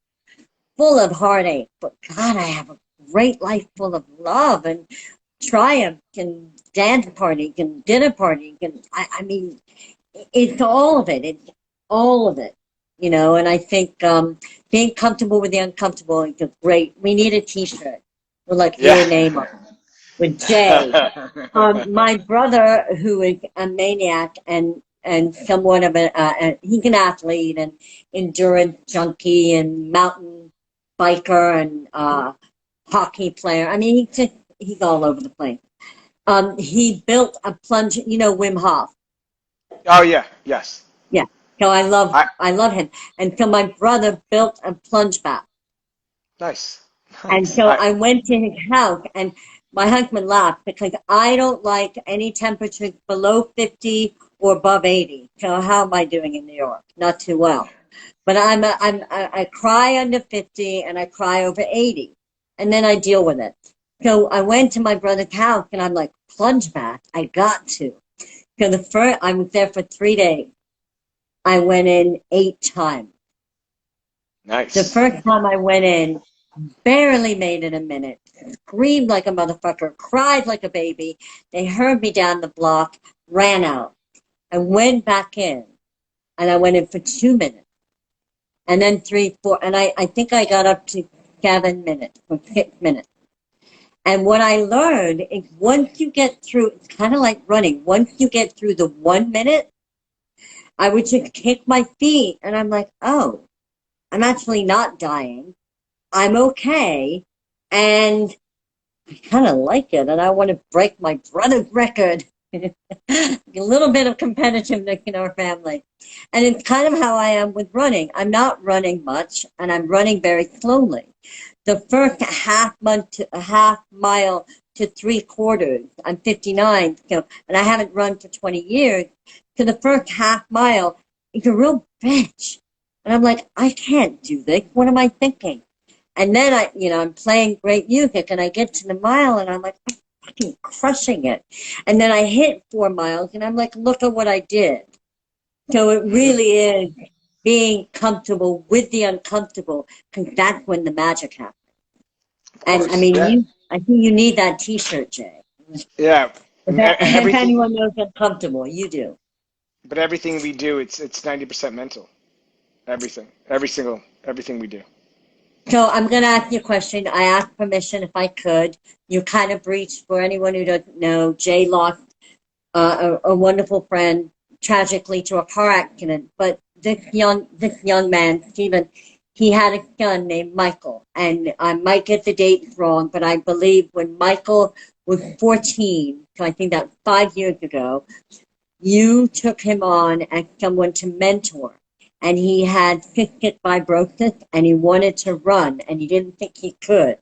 Speaker 1: full of heartache, but God, I have a great life full of love and triumph and dance party and dinner party. And I mean, it's all of it. It's all of it, and I think being comfortable with the uncomfortable is great. We need a t-shirt with like your name on it, with Jay. My brother, who is a maniac and somewhat of he's an athlete and endurance junkie and mountain biker and hockey player. I mean, he's all over the place. He built a plunge, Wim Hof.
Speaker 2: Oh yeah, yes.
Speaker 1: Yeah. So
Speaker 2: I
Speaker 1: I love him. And so my brother built a plunge bath.
Speaker 2: nice,
Speaker 1: And
Speaker 2: nice.
Speaker 1: so I went to his house, and my husband laughed because I don't like any temperatures below 50 or above 80. So how am I doing in New York? Not too well. But I cry under 50 and I cry over 80. And then I deal with it. So I went to my brother's house and I'm like, plunge bath, I got to. So I was there for 3 days. I went in 8 times. The
Speaker 2: Nice.
Speaker 1: first time I went in, barely made it a minute, screamed like a motherfucker, cried like a baby. They heard me down the block, ran out. I went back in, and I went in for 2 minutes, and then 3, 4, and I think I got up to 7 minutes or 6 minutes. And what I learned is once you get through, it's kind of like running. Once you get through the 1 minute, I would just kick my feet, and I'm like, oh, I'm actually not dying. I'm okay, and I kind of like it, and I want to break my brother's record. A little bit of competitiveness in our family. And it's kind of how I am with running. I'm not running much, and I'm running very slowly. The first half mile to 3/4, I'm 59, and I haven't run for 20 years. So the first half mile is a real bitch. And I'm like, I can't do this. What am I thinking? And then I'm playing great music, and I get to the mile, and I'm like, I'm fucking crushing it. And then I hit 4 miles, and I'm like, look at what I did. So it really is being comfortable with the uncomfortable, because that's when the magic happens.
Speaker 2: Of
Speaker 1: And I
Speaker 2: course.
Speaker 1: mean,
Speaker 2: Yeah.
Speaker 1: I think you need that T-shirt, Jay.
Speaker 2: Yeah.
Speaker 1: If
Speaker 2: Everything,
Speaker 1: anyone knows uncomfortable, you do.
Speaker 2: but everything we do, it's 90% mental. Everything, everything we do.
Speaker 1: So I'm going to ask you a question. I asked permission if I could. You kind of breached, for anyone who doesn't know, Jay lost a wonderful friend tragically to a car accident. But this young man, Stephen, he had a son named Michael, and I might get the dates wrong, but I believe when Michael was 14, so I think that was 5 years ago, you took him on as someone to mentor. And he had cystic fibrosis, and he wanted to run, and he didn't think he could.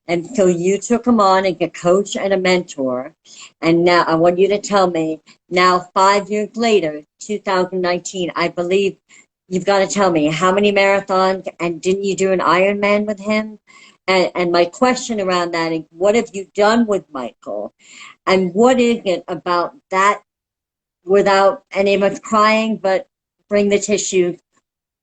Speaker 1: And so you took him on as a coach and a mentor. And now I want you to tell me, now 5 years later, 2019, I believe you've got to tell me how many marathons, and didn't you do an Ironman with him? And my question around that is, what have you done with Michael? And what is it about that, without any of us crying, but bring the tissues,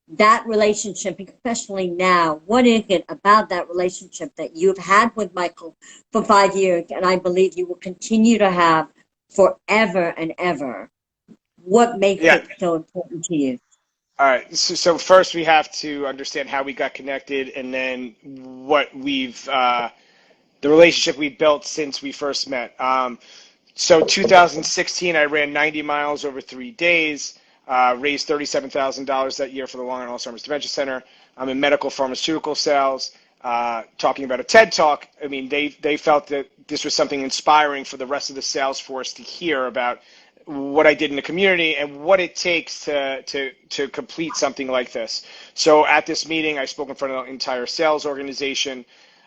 Speaker 1: that relationship, especially now, what is it about that relationship that you've had with Michael for 5 years, and I believe you will continue to have forever and ever? What makes
Speaker 2: Yeah.
Speaker 1: it so important to you?
Speaker 2: All right. So first we have to understand how we got connected, and then what the relationship we built since we first met. So 2016, I ran 90 miles over 3 days, raised $37,000 that year for the Long Island Alzheimer's Dementia Center. I'm in medical pharmaceutical sales. Talking about a TED Talk, I mean, they felt that this was something inspiring for the rest of the sales force to hear about what I did in the community and what it takes to complete something like this. So at this meeting, I spoke in front of the entire sales organization.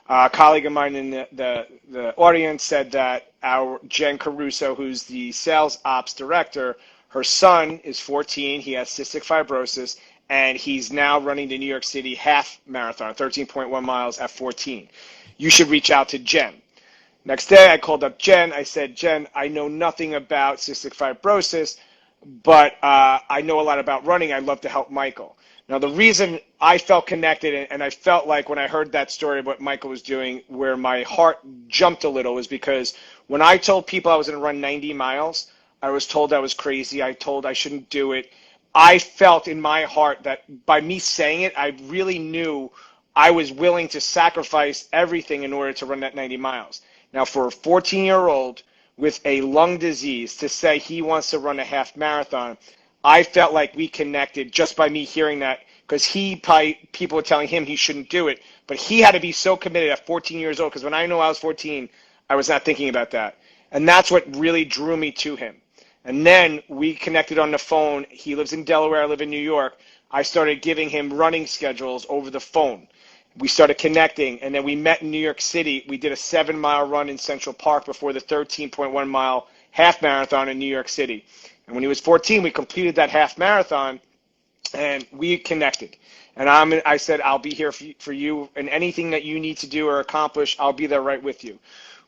Speaker 2: A colleague of mine in the audience said that our Jen Caruso, who's the sales ops director, her son is 14. He has cystic fibrosis, and he's now running the New York City half marathon, 13.1 miles at 14. You should reach out to Jen. Next day, I called up Jen. I said, Jen, I know nothing about cystic fibrosis, but I know a lot about running. I'd love to help Michael. Now, the reason I felt connected and I felt like when I heard that story of what Michael was doing, where my heart jumped a little, is because when I told people I was going to run 90 miles, I was told I was crazy. I told I shouldn't do it. I felt in my heart that by me saying it, I really knew I was willing to sacrifice everything in order to run that 90 miles. Now, for a 14-year-old with a lung disease to say he wants to run a half marathon, I felt like we connected just by me hearing that, because people were telling him he shouldn't do it, but he had to be so committed at 14 years old, because when I know I was 14, I was not thinking about that. And that's what really drew me to him. And then we connected on the phone. He lives in Delaware, I live in New York. I started giving him running schedules over the phone. We started connecting, and then we met in New York City. We did a 7-mile run in Central Park before the 13.1-mile half marathon in New York City. And when he was 14, we completed that half marathon, and we connected. And I said, I'll be here for you, and anything that you need to do or accomplish, I'll be there right with you.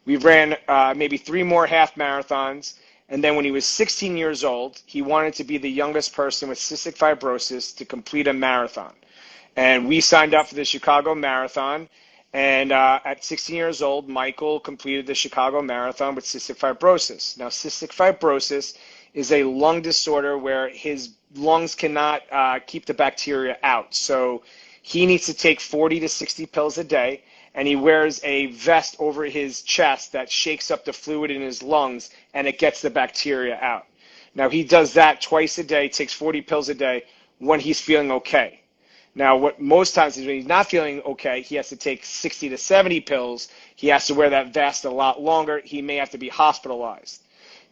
Speaker 2: We ran maybe 3 more half marathons, and then when he was 16 years old, he wanted to be the youngest person with cystic fibrosis to complete a marathon. And we signed up for the Chicago Marathon. And at 16 years old, Michael completed the Chicago Marathon with cystic fibrosis. Now, cystic fibrosis is a lung disorder where his lungs cannot keep the bacteria out. So he needs to take 40 to 60 pills a day, and he wears a vest over his chest that shakes up the fluid in his lungs, and it gets the bacteria out. Now, he does that twice a day, takes 40 pills a day when he's feeling okay. Now, what most times is when he's not feeling okay, he has to take 60 to 70 pills. He has to wear that vest a lot longer. He may have to be hospitalized.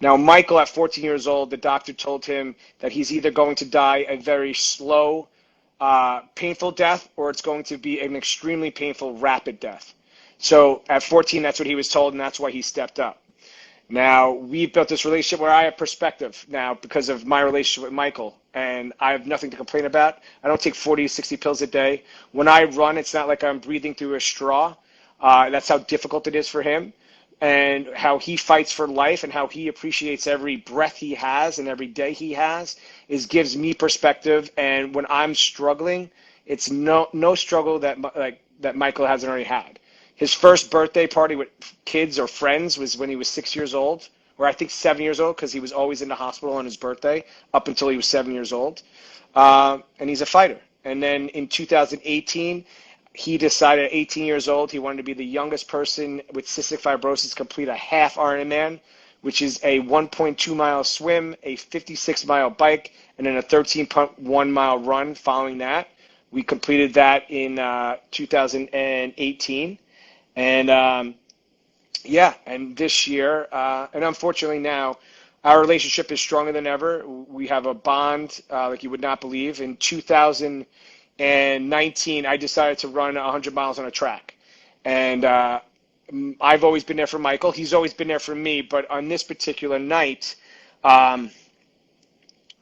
Speaker 2: Now, Michael, at 14 years old, the doctor told him that he's either going to die a very slow, painful death, or it's going to be an extremely painful, rapid death. So at 14, that's what he was told, and that's why he stepped up. Now, we've built this relationship where I have perspective now because of my relationship with Michael, and I have nothing to complain about. I don't take 40 to 60 pills a day. When I run, it's not like I'm breathing through a straw. That's how difficult it is for him, and how he fights for life and how he appreciates every breath he has and every day he has gives me perspective. And when I'm struggling, it's no struggle that Michael hasn't already had. His first birthday party with kids or friends was when he was 6 years old, or I think 7 years old, because he was always in the hospital on his birthday up until he was 7 years old. And he's a fighter. And then in 2018, he decided at 18 years old he wanted to be the youngest person with cystic fibrosis to complete a half Ironman, which is a 1.2-mile swim, a 56-mile bike, and then a 13.1-mile run following that. We completed that in 2018. And and this year, and unfortunately now, our relationship is stronger than ever. We have a bond like you would not believe. In 2019, I decided to run 100 miles on a track. And I've always been there for Michael. He's always been there for me. But on this particular night, running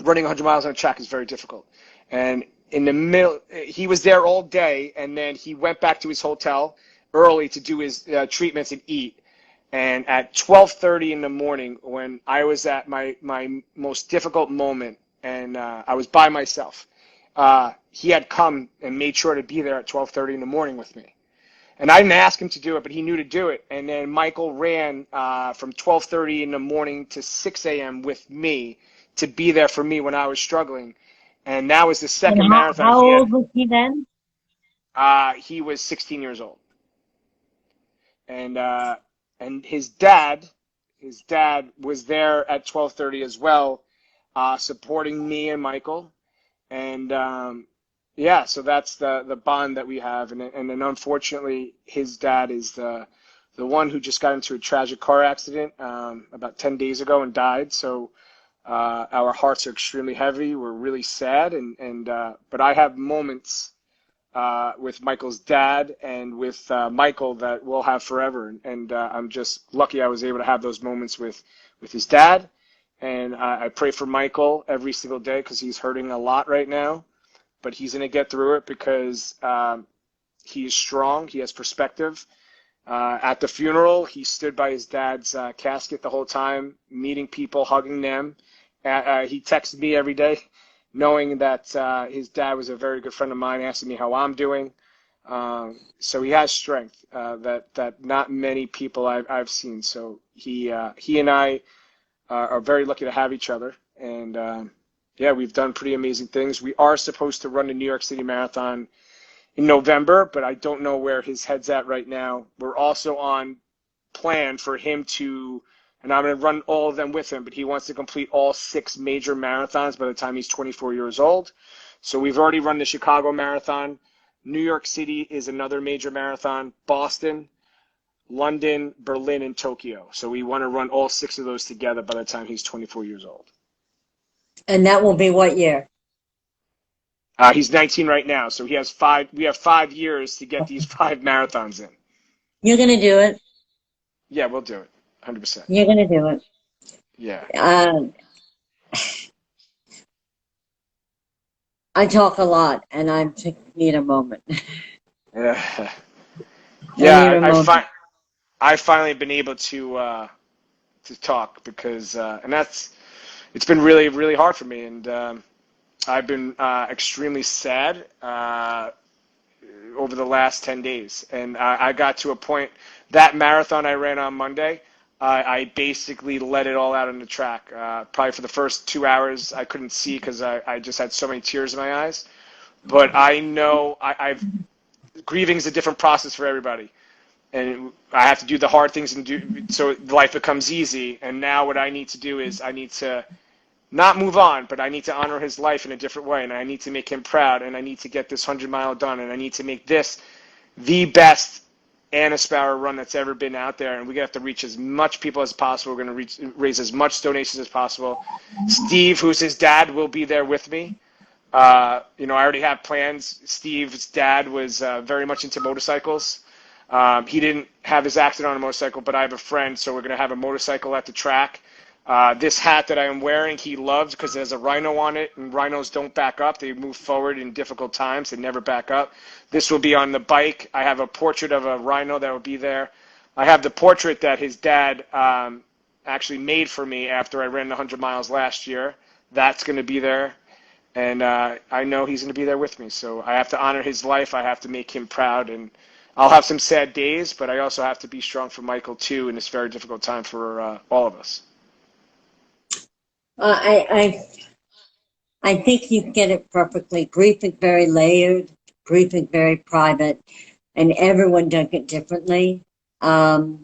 Speaker 2: 100 miles on a track is very difficult. And in the middle, he was there all day, and then he went back to his hotel early to do his treatments and eat. And at 12:30 in the morning, when I was at my most difficult moment, and I was by myself, he had come and made sure to be there at 12:30 in the morning with me. And I didn't ask him to do it, but he knew to do it. And then Michael ran from 12:30 in the morning to 6 a.m. with me to be there for me when I was struggling. And that was the
Speaker 1: And
Speaker 2: second
Speaker 1: how,
Speaker 2: marathon
Speaker 1: how
Speaker 2: he had.
Speaker 1: old was he then?
Speaker 2: He was 16 years old, and his dad was there at 12:30 as well, supporting me and Michael. And yeah, so that's the bond that we have. And then unfortunately, his dad is the one who just got into a tragic car accident about 10 days ago and died. So our hearts are extremely heavy. We're really sad, and but I have moments with Michael's dad and with Michael that we'll have forever. And I'm just lucky I was able to have those moments with his dad. And I pray for Michael every single day because he's hurting a lot right now. But he's going to get through it because he is strong. He has perspective. At the funeral, he stood by his dad's casket the whole time, meeting people, hugging them. He texted me every day, knowing that his dad was a very good friend of mine, asking me how I'm doing. So he has strength that not many people I've seen. So he and I are very lucky to have each other. And yeah, we've done pretty amazing things. We are supposed to run the New York City Marathon in November, but I don't know where his head's at right now. We're also on plan for him to, and I'm going to run all of them with him, but he wants to complete all 6 major marathons by the time he's 24 years old. So we've already run the Chicago Marathon. New York City is another major marathon. Boston, London, Berlin, and Tokyo. So we want to run all 6 of those together by the time he's 24 years old.
Speaker 1: And that will be what year?
Speaker 2: He's 19 right now, so he has 5. We have 5 years to get these 5 marathons in.
Speaker 1: You're going to do it.
Speaker 2: Yeah, we'll do it, 100%.
Speaker 1: You're going to do it.
Speaker 2: Yeah.
Speaker 1: I talk a lot, and I need a moment.
Speaker 2: Yeah.
Speaker 1: I need a moment.
Speaker 2: I finally been able to talk because and it's been really really hard for me, and I've been extremely sad over the last 10 days, and I got to a point that marathon I ran on Monday. I basically let it all out on the track. Probably for the first 2 hours, I couldn't see because I just had so many tears in my eyes. But I know grieving is a different process for everybody. And I have to do the hard things and do so life becomes easy. And now what I need to do is I need to not move on, but I need to honor his life in a different way. And I need to make him proud. And I need to get this 100-mile done. And I need to make this the best Asparro run that's ever been out there. And we have to reach as much people as possible. We're going to raise as much donations as possible. Steve, who's his dad, will be there with me. I already have plans. Steve's dad was very much into motorcycles. He didn't have his accident on a motorcycle, but I have a friend, so we're going to have a motorcycle at the track. This hat that I am wearing, he loves because there's a rhino on it, and rhinos don't back up. They move forward in difficult times. They never back up. This will be on the bike. I have a portrait of a rhino that will be there. I have the portrait that his dad actually made for me after I ran the 100 miles last year. That's going to be there. And I know he's going to be there with me. So I have to honor his life. I have to make him proud. And I'll have some sad days, but I also have to be strong for Michael, too, in this very difficult time for all of us.
Speaker 1: I think you get it perfectly. Grief is very layered. Grief is very private. And everyone does it differently. I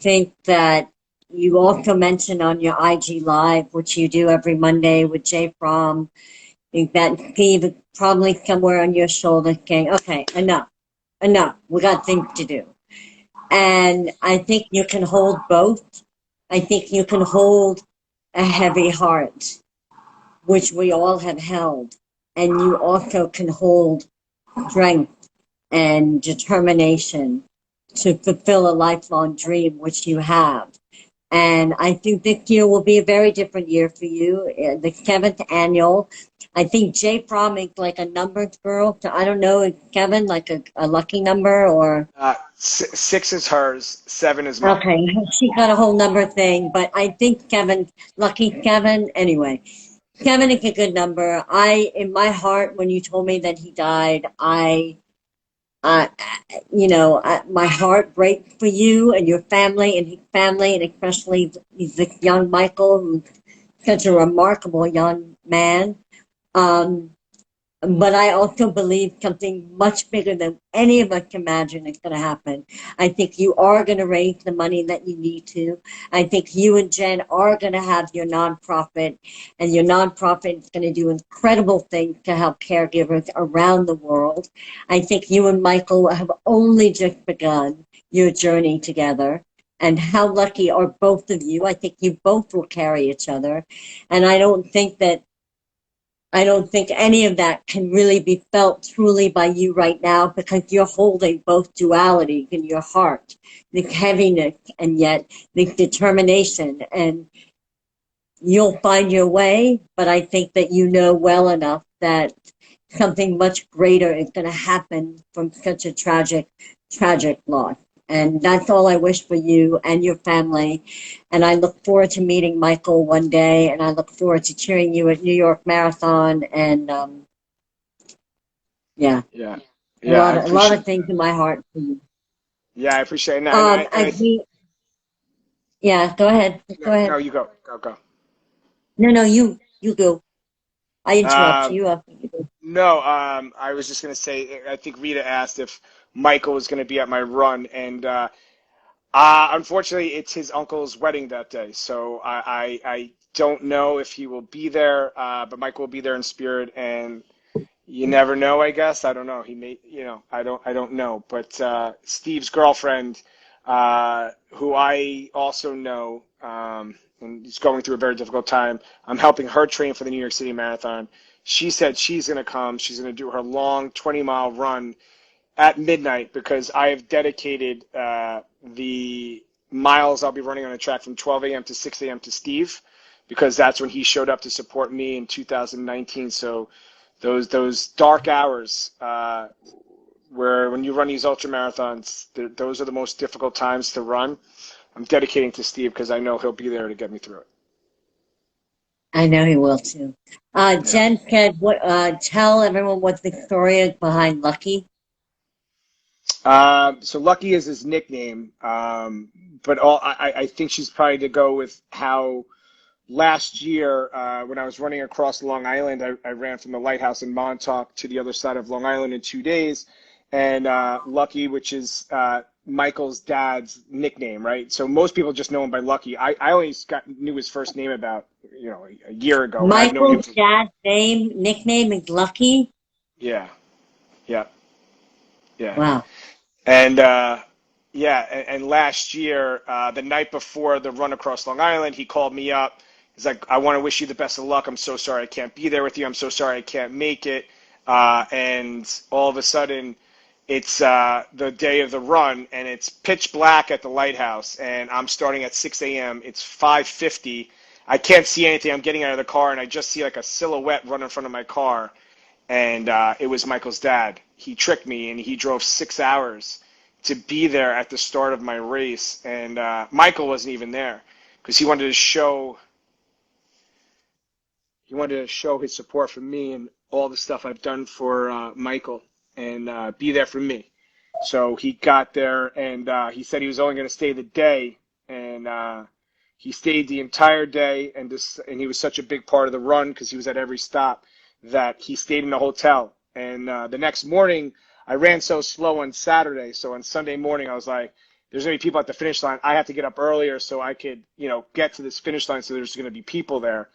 Speaker 1: think that you also mentioned on your IG Live, which you do every Monday with Jay Fromm, that Steve is probably somewhere on your shoulder saying, okay, enough. We got things to do. And I think you can hold both. I think you can hold a heavy heart, which we all have held. And you also can hold strength and determination to fulfill a lifelong dream, which you have. And I think this year will be a very different year for you. The 7th annual. I think Jay Fromm is like a numbers girl. So I don't know, is Kevin like a lucky number or?
Speaker 2: 6 is hers, 7 is mine.
Speaker 1: Okay, she got a whole number thing, but I think Kevin, lucky Kevin, anyway. Kevin is a good number. In my heart, when you told me that he died, I I, my heart breaks for you and your family and his family, and especially this young Michael, who's such a remarkable young man. Um, but I also believe something much bigger than any of us imagine is going to happen. I think you are going to raise the money that you need to. I think you and Jen are going to have your nonprofit, and your nonprofit is going to do incredible things to help caregivers around the world. I think you and Michael have only just begun your journey together. And how lucky are both of you? I think you both will carry each other. And I don't think any of that can really be felt truly by you right now, because you're holding both dualities in your heart, the heaviness and yet the determination. And you'll find your way, but I think that you know well enough that something much greater is going to happen from such a tragic loss. And that's all I wish for you and your family. And I look forward to meeting Michael one day, and I look forward to cheering you at New York Marathon. And yeah,
Speaker 2: Yeah.
Speaker 1: a
Speaker 2: Yeah, I
Speaker 1: lot of
Speaker 2: appreciate
Speaker 1: things
Speaker 2: that.
Speaker 1: in my heart for you.
Speaker 2: Yeah, I appreciate it. And
Speaker 1: I yeah, go ahead,
Speaker 2: no,
Speaker 1: go
Speaker 2: no,
Speaker 1: ahead.
Speaker 2: you go, go.
Speaker 1: No, you go. I interrupt
Speaker 2: Um,
Speaker 1: you.
Speaker 2: no, I was just gonna say, I think Rita asked if Michael was gonna be at my run, and unfortunately, it's his uncle's wedding that day, so I don't know if he will be there, but Michael will be there in spirit, and you never know, I guess. I don't know. He may, I don't know. But Steve's girlfriend, who I also know, and is going through a very difficult time, I'm helping her train for the New York City Marathon. She said she's going to come. She's going to do her long 20-mile run at midnight because I have dedicated the miles I'll be running on the track from 12 a.m. to 6 a.m. to Steve, because that's when he showed up to support me in 2019. So those dark hours where when you run these ultra marathons, those are the most difficult times to run. I'm dedicating to Steve because I know he'll be there to get me through it.
Speaker 1: I know he will too.
Speaker 2: Yeah.
Speaker 1: Jen said, "What? Tell everyone what the story is behind Lucky."
Speaker 2: So Lucky is his nickname, but I think she's probably to go with how last year, when I was running across Long Island, I ran from the lighthouse in Montauk to the other side of Long Island in 2 days. And Lucky, which is Michael's dad's nickname, right? So most people just know him by Lucky. I only knew his first name about, a year ago, and I've known him
Speaker 1: Michael's
Speaker 2: for,
Speaker 1: dad's nickname is Lucky.
Speaker 2: yeah, yeah, yeah.
Speaker 1: Wow.
Speaker 2: And yeah, and last year, the night before the run across Long Island, he called me up. He's like, I want to wish you the best of luck. I'm so sorry I can't be there with you. I'm so sorry I can't make it. And all of a sudden, it's the day of the run, and it's pitch black at the lighthouse, and I'm starting at 6 a.m. It's 5:50. I can't see anything. I'm getting out of the car, and I just see like a silhouette run in front of my car, and it was Michael's dad. He tricked me, and he drove 6 hours to be there at the start of my race, and Michael wasn't even there because he wanted to show his support for me and all the stuff I've done for Michael, and be there for me. So he got there, and he said he was only going to stay the day, and he stayed the entire day, and he was such a big part of the run because he was at every stop that he stayed in the hotel. And the next morning, I ran so slow on Saturday, so on Sunday morning I was like, "There's going to be people at the finish line. I have to get up earlier so I could, get to this finish line. So there's going to be people there."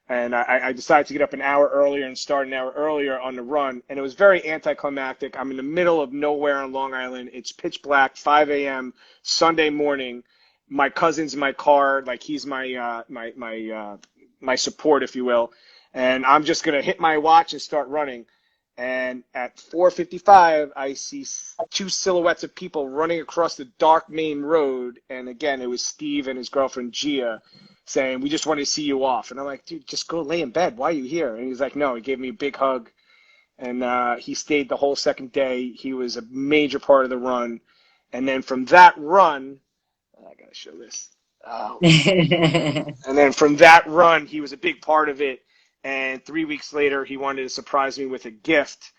Speaker 2: And I decided to get up an hour earlier and start an hour earlier on the run. And it was very anticlimactic. I'm in the middle of nowhere on Long Island. It's pitch black, 5 a.m. Sunday morning. My cousin's in my car, like he's my support, if you will. And I'm just gonna hit my watch and start running. And at 4:55, I see two silhouettes of people running across the dark main road. And again, it was Steve and his girlfriend Gia, saying, "We just want to see you off." And I'm like, "Dude, just go lay in bed. Why are you here?" And he's like, "No." He gave me a big hug, and he stayed the whole second day. He was a major part of the run. And then from that run, I gotta show this. Oh. And then from that run, he was a big part of it. And 3 weeks later, he wanted to surprise me with a gift,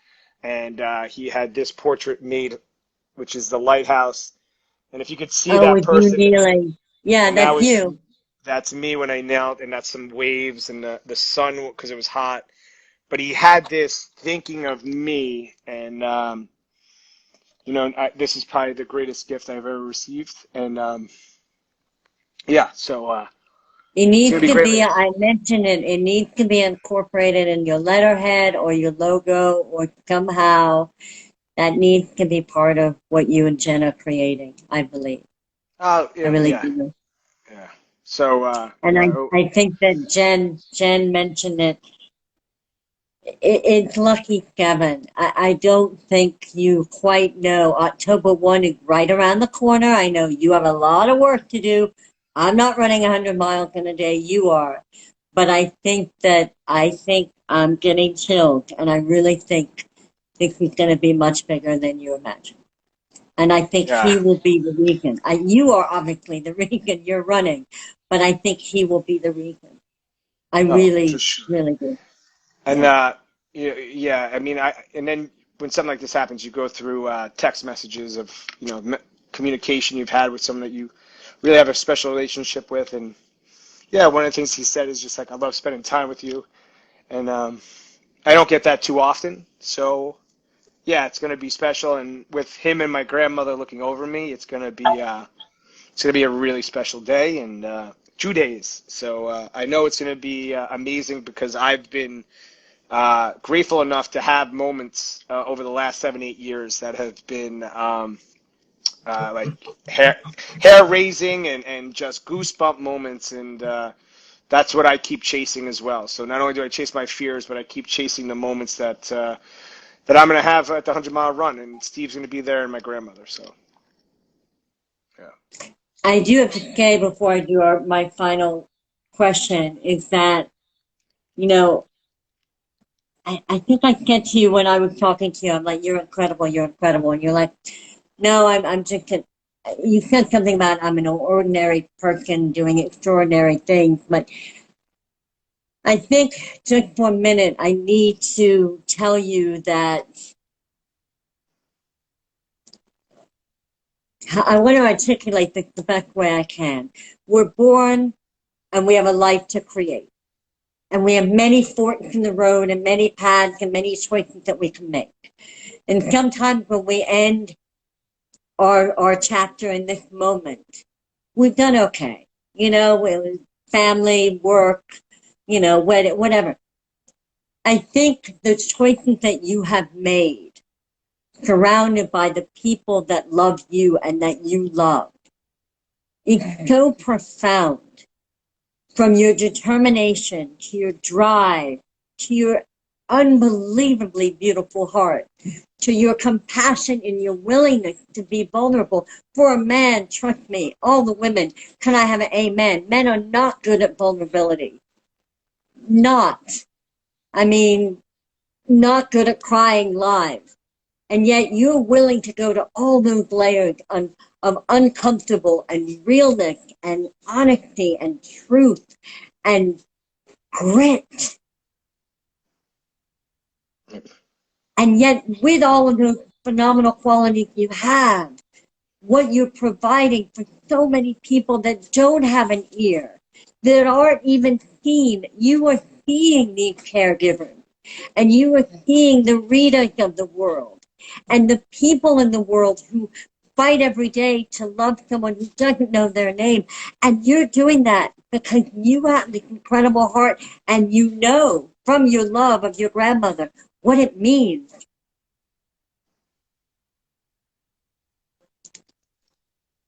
Speaker 2: and he had this portrait made which is the lighthouse. And if you could see
Speaker 1: Oh,
Speaker 2: that
Speaker 1: with you
Speaker 2: person,
Speaker 1: kneeling. Yeah,
Speaker 2: and that
Speaker 1: that's
Speaker 2: was
Speaker 1: you.
Speaker 2: that's me when I knelt, and that's some waves and the sun because it was hot. But he had this thinking of me, and this is probably the greatest gift I've ever received. And yeah, so
Speaker 1: It
Speaker 2: it's gonna
Speaker 1: needs
Speaker 2: be
Speaker 1: to
Speaker 2: great.
Speaker 1: be, I mentioned it, it needs to be incorporated in your letterhead or your logo or somehow that needs to be part of what you and Jen are creating, I believe.
Speaker 2: Oh
Speaker 1: I
Speaker 2: yeah,
Speaker 1: really
Speaker 2: yeah,
Speaker 1: do.
Speaker 2: yeah. So
Speaker 1: And
Speaker 2: yeah,
Speaker 1: I think that Jen mentioned it. It's lucky, Kevin. I don't think you quite know. October 1 is right around the corner. I know you have a lot of work to do. I'm not running 100 miles in a day. You are. But I think I'm getting chilled. And I really think this is going to be much bigger than you imagine. And I think
Speaker 2: yeah,
Speaker 1: he will be the reason. You are obviously the reason you're running. But I think he will be the reason. I
Speaker 2: oh, for
Speaker 1: really,
Speaker 2: sure.
Speaker 1: really do.
Speaker 2: And
Speaker 1: Yeah.
Speaker 2: yeah, yeah. I mean, and then when something like this happens, you go through text messages of communication you've had with someone that you really have a special relationship with, and yeah, one of the things he said is just like, I love spending time with you, and I don't get that too often, so yeah, it's gonna be special, and with him and my grandmother looking over me, it's gonna be a really special day and 2 days. So I know it's gonna be amazing because I've been grateful enough to have moments over the last 7, 8 years that have been like hair raising and just goosebump moments, and that's what I keep chasing as well. So not only do I chase my fears, but I keep chasing the moments that I'm gonna have at the 100 mile run, and Steve's gonna be there and my grandmother. So yeah,
Speaker 1: I do have to say before I do my final question is that, you know, I think I said to you when I was talking to you, I'm like, you're incredible, you're incredible. And you're like, no, I'm just, you said something about I'm an ordinary person doing extraordinary things. But I think just for a minute, I need to tell you that I want to articulate the best way I can. We're born and we have a life to create. And we have many forks in the road and many paths and many choices that we can make. And sometimes when we end our chapter in this moment, we've done okay. With family, work, whatever. I think the choices that you have made, surrounded by the people that love you and that you love, is so profound. From your determination to your drive to your unbelievably beautiful heart to your compassion and your willingness to be vulnerable. For a man, trust me, all the women, can I have an amen? Men are not good at vulnerability. Not. I mean, not good at crying live. And yet you're willing to go to all those layers of uncomfortable and realness and honesty and truth and grit. And yet, with all of the phenomenal qualities you have, what you're providing for so many people that don't have an ear, that aren't even seen, you are seeing these caregivers, and you are seeing the readers of the world, and the people in the world who fight every day to love someone who doesn't know their name. And you're doing that because you have this incredible heart, and you know from your love of your grandmother what it means.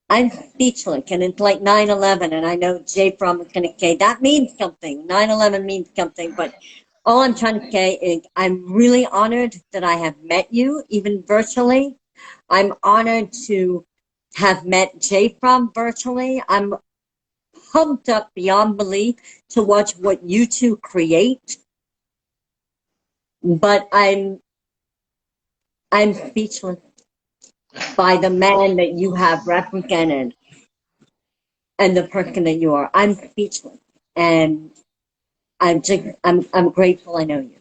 Speaker 1: I'm speechless, and it's like 9/11, and I know Jay Fromm is going to say that means something. 9/11 means something, but all I'm trying to say is I'm really honored that I have met you, even virtually. I'm honored to have met Jay Fromm virtually. I'm pumped up beyond belief to watch what you two create, but I'm speechless by the man that you have represented and the person that you are. I'm speechless, and I'm grateful I know you.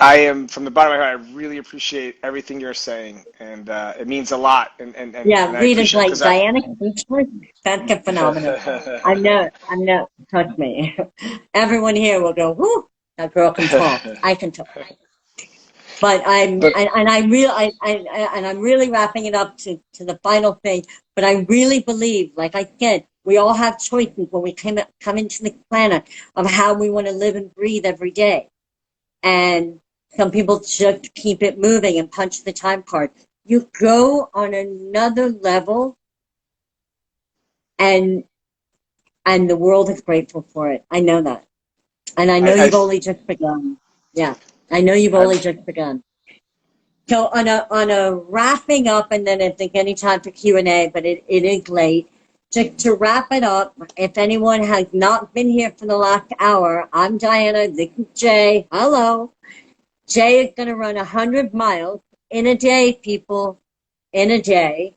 Speaker 2: I am from the bottom of my heart. I really appreciate everything you're saying, and it means a lot. And
Speaker 1: Yeah,
Speaker 2: I
Speaker 1: Rita's
Speaker 2: appreciate it
Speaker 1: like,
Speaker 2: because I.
Speaker 1: Diana, that's a phenomenon. I'm not, trust me. Everyone here will go, whoo, that girl can talk. I can talk. But
Speaker 2: But
Speaker 1: I'm really wrapping it up to the final thing. But I really believe, like I said, we all have choices when we come into the planet of how we want to live and breathe every day. And some people just keep it moving and punch the time card. You go on another level, and the world is grateful for it. I know that, and I know
Speaker 2: I,
Speaker 1: you've only just begun. Yeah, I know you've
Speaker 2: I,
Speaker 1: only just begun. So on a wrapping up, and then I think any time for Q&A, but it is late. To wrap it up, if anyone has not been here for the last hour, I'm Diana. This is Jay. Hello. Jay is going to run 100 miles in a day, people, in a day.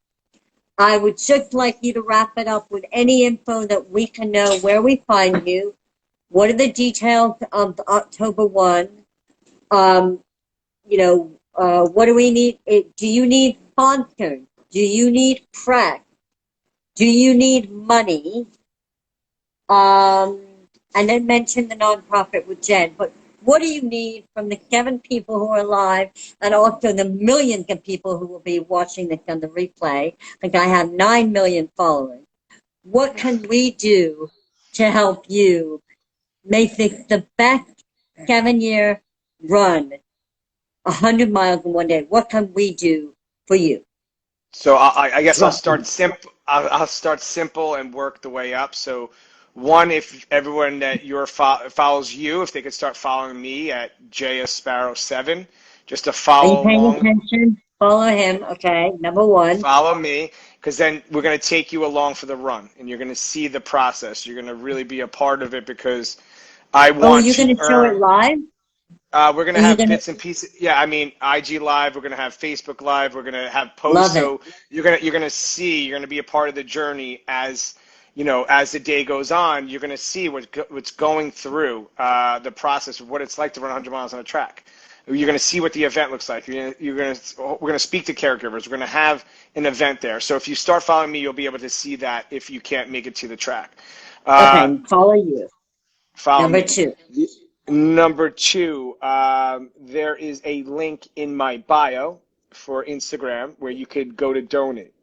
Speaker 1: I would just like you to wrap it up with any info that we can know where we find you. What are the details of October 1? Um, what do we need? Do you need sponsors? Do you need press? Do you need money? Um, and then mention the nonprofit with Jen. But what do you need from the 7 people who are live and also the millions of people who will be watching this on the replay? Like I have 9 million followers. What can we do to help you make this the best 7-year run, 100 miles in one day? What can we do for you?
Speaker 2: so I guess I'll
Speaker 1: Drop
Speaker 2: start
Speaker 1: them.
Speaker 2: simple. I'll start simple and work the way up. So, one, if everyone that follows you, if they could start following me at Asparro 7, just to
Speaker 1: Are you
Speaker 2: follow
Speaker 1: paying
Speaker 2: along.
Speaker 1: attention? Follow him. Okay. Number one.
Speaker 2: Follow me, because then we're going to take you along for the run, and you're going to see the process. You're going to really be a part of it because I
Speaker 1: Oh,
Speaker 2: want
Speaker 1: you're
Speaker 2: to
Speaker 1: going to show it
Speaker 2: earn.
Speaker 1: live?
Speaker 2: We're going to
Speaker 1: Are you
Speaker 2: have
Speaker 1: going to
Speaker 2: bits and pieces. Yeah, I mean, IG Live. We're going to have Facebook Live. We're going to have posts.
Speaker 1: love it?
Speaker 2: So you're going to see. You're going to be a part of the journey as as the day goes on. You're going to see what's going through the process of what it's like to run 100 miles on a track. You're going to see what the event looks like. We're going to speak to caregivers. We're going to have an event there. So if you start following me, you'll be able to see that if you can't make it to the track. Uh,
Speaker 1: Okay. Follow you.
Speaker 2: Follow
Speaker 1: Number
Speaker 2: me.
Speaker 1: 2.
Speaker 2: Number 2, there is a link in my bio for Instagram where you could go to donate.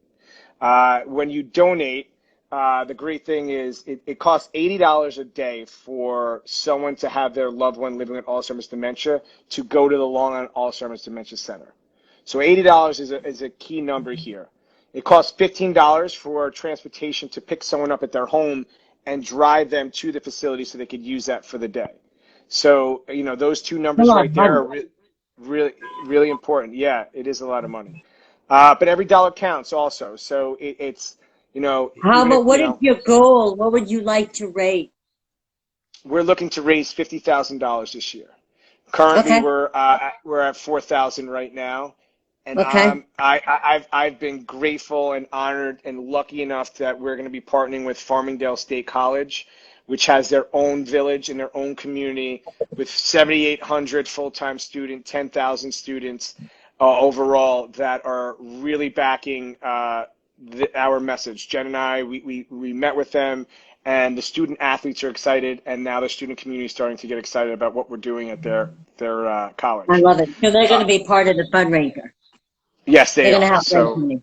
Speaker 2: When you donate, the great thing is it costs $80 a day for someone to have their loved one living with Alzheimer's dementia to go to the Long Island Alzheimer's Dementia Center. So $80 is a key number here. It costs $15 for transportation to pick someone up at their home and drive them to the facility so they could use that for the day. So, those two
Speaker 1: A
Speaker 2: numbers
Speaker 1: lot of
Speaker 2: right there
Speaker 1: money.
Speaker 2: are really, really important. Yeah, it is a lot of money. But every dollar counts also. So it's,
Speaker 1: How
Speaker 2: even if,
Speaker 1: about what is your goal? What would you like to rate?
Speaker 2: we're looking to raise $50,000 this year. Currently,
Speaker 1: Okay.
Speaker 2: we're at 4,000 right now, and
Speaker 1: Okay.
Speaker 2: I've been grateful and honored and lucky enough that we're going to be partnering with Farmingdale State College, which has their own village and their own community with 7,800 full-time students, 10,000 students overall that are really backing our message. Jen and I, we met with them, and the student athletes are excited, and now the student community is starting to get excited about what we're doing at their
Speaker 1: I
Speaker 2: college.
Speaker 1: love it. So they're going
Speaker 2: Uh,
Speaker 1: to be part of the fundraiser.
Speaker 2: yes,
Speaker 1: They're
Speaker 2: they
Speaker 1: going to
Speaker 2: are.
Speaker 1: help raise
Speaker 2: So
Speaker 1: money.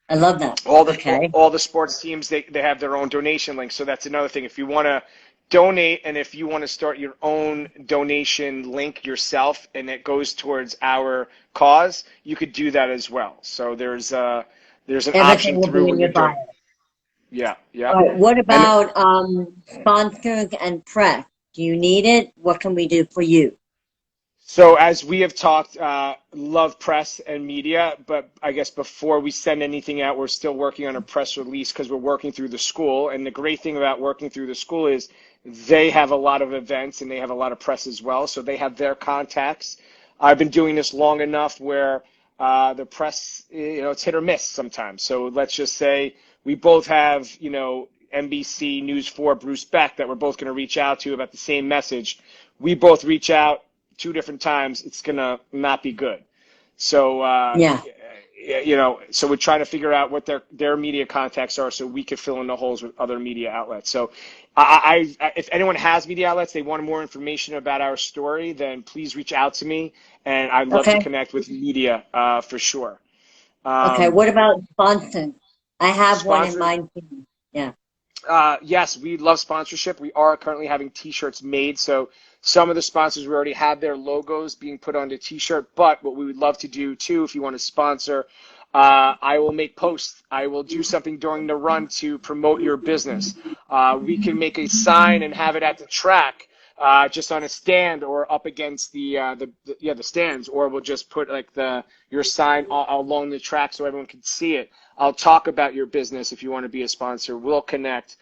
Speaker 1: I love that.
Speaker 2: all the
Speaker 1: Okay.
Speaker 2: all the sports teams they have their own donation links. So that's another thing. If you want to donate and if you want to start your own donation link yourself and it goes towards our cause, you could do that as well. So there's an
Speaker 1: Everything
Speaker 2: option
Speaker 1: will be
Speaker 2: through
Speaker 1: in
Speaker 2: when you're
Speaker 1: your bio.
Speaker 2: doing. Yeah, yeah.
Speaker 1: All right. What
Speaker 2: And
Speaker 1: about sponsors and press? Do you need it? What can we do for you?
Speaker 2: so as we have talked, love press and media, but I guess before we send anything out, we're still working on a press release because we're working through the school. And the great thing about working through the school is they have a lot of events and they have a lot of press as well. So they have their contacts. I've been doing this long enough where the press, it's hit or miss sometimes. So let's just say we both have, NBC News 4 Bruce Beck that we're both going to reach out to about the same message. We both reach out two different times, it's gonna not be good. So,
Speaker 1: Yeah.
Speaker 2: so we're trying to figure out what their media contacts are so we could fill in the holes with other media outlets. So if anyone has media outlets, they want more information about our story, then please reach out to me, and I'd love to
Speaker 1: Okay.
Speaker 2: connect with media for sure.
Speaker 1: Okay. What about sponsoring? I have one in
Speaker 2: Sponsor.
Speaker 1: mind too. Yeah.
Speaker 2: Yes, we love sponsorship. We are currently having T-shirts made. So some of the sponsors, we already have their logos being put on the T-shirt. But what we would love to do too, if you want to sponsor, I will make posts. I will do something during the run to promote your business. We can make a sign and have it at the track, just on a stand or up against the stands, or we'll just put like your sign along the track so everyone can see it. I'll talk about your business if you want to be a sponsor. We'll connect.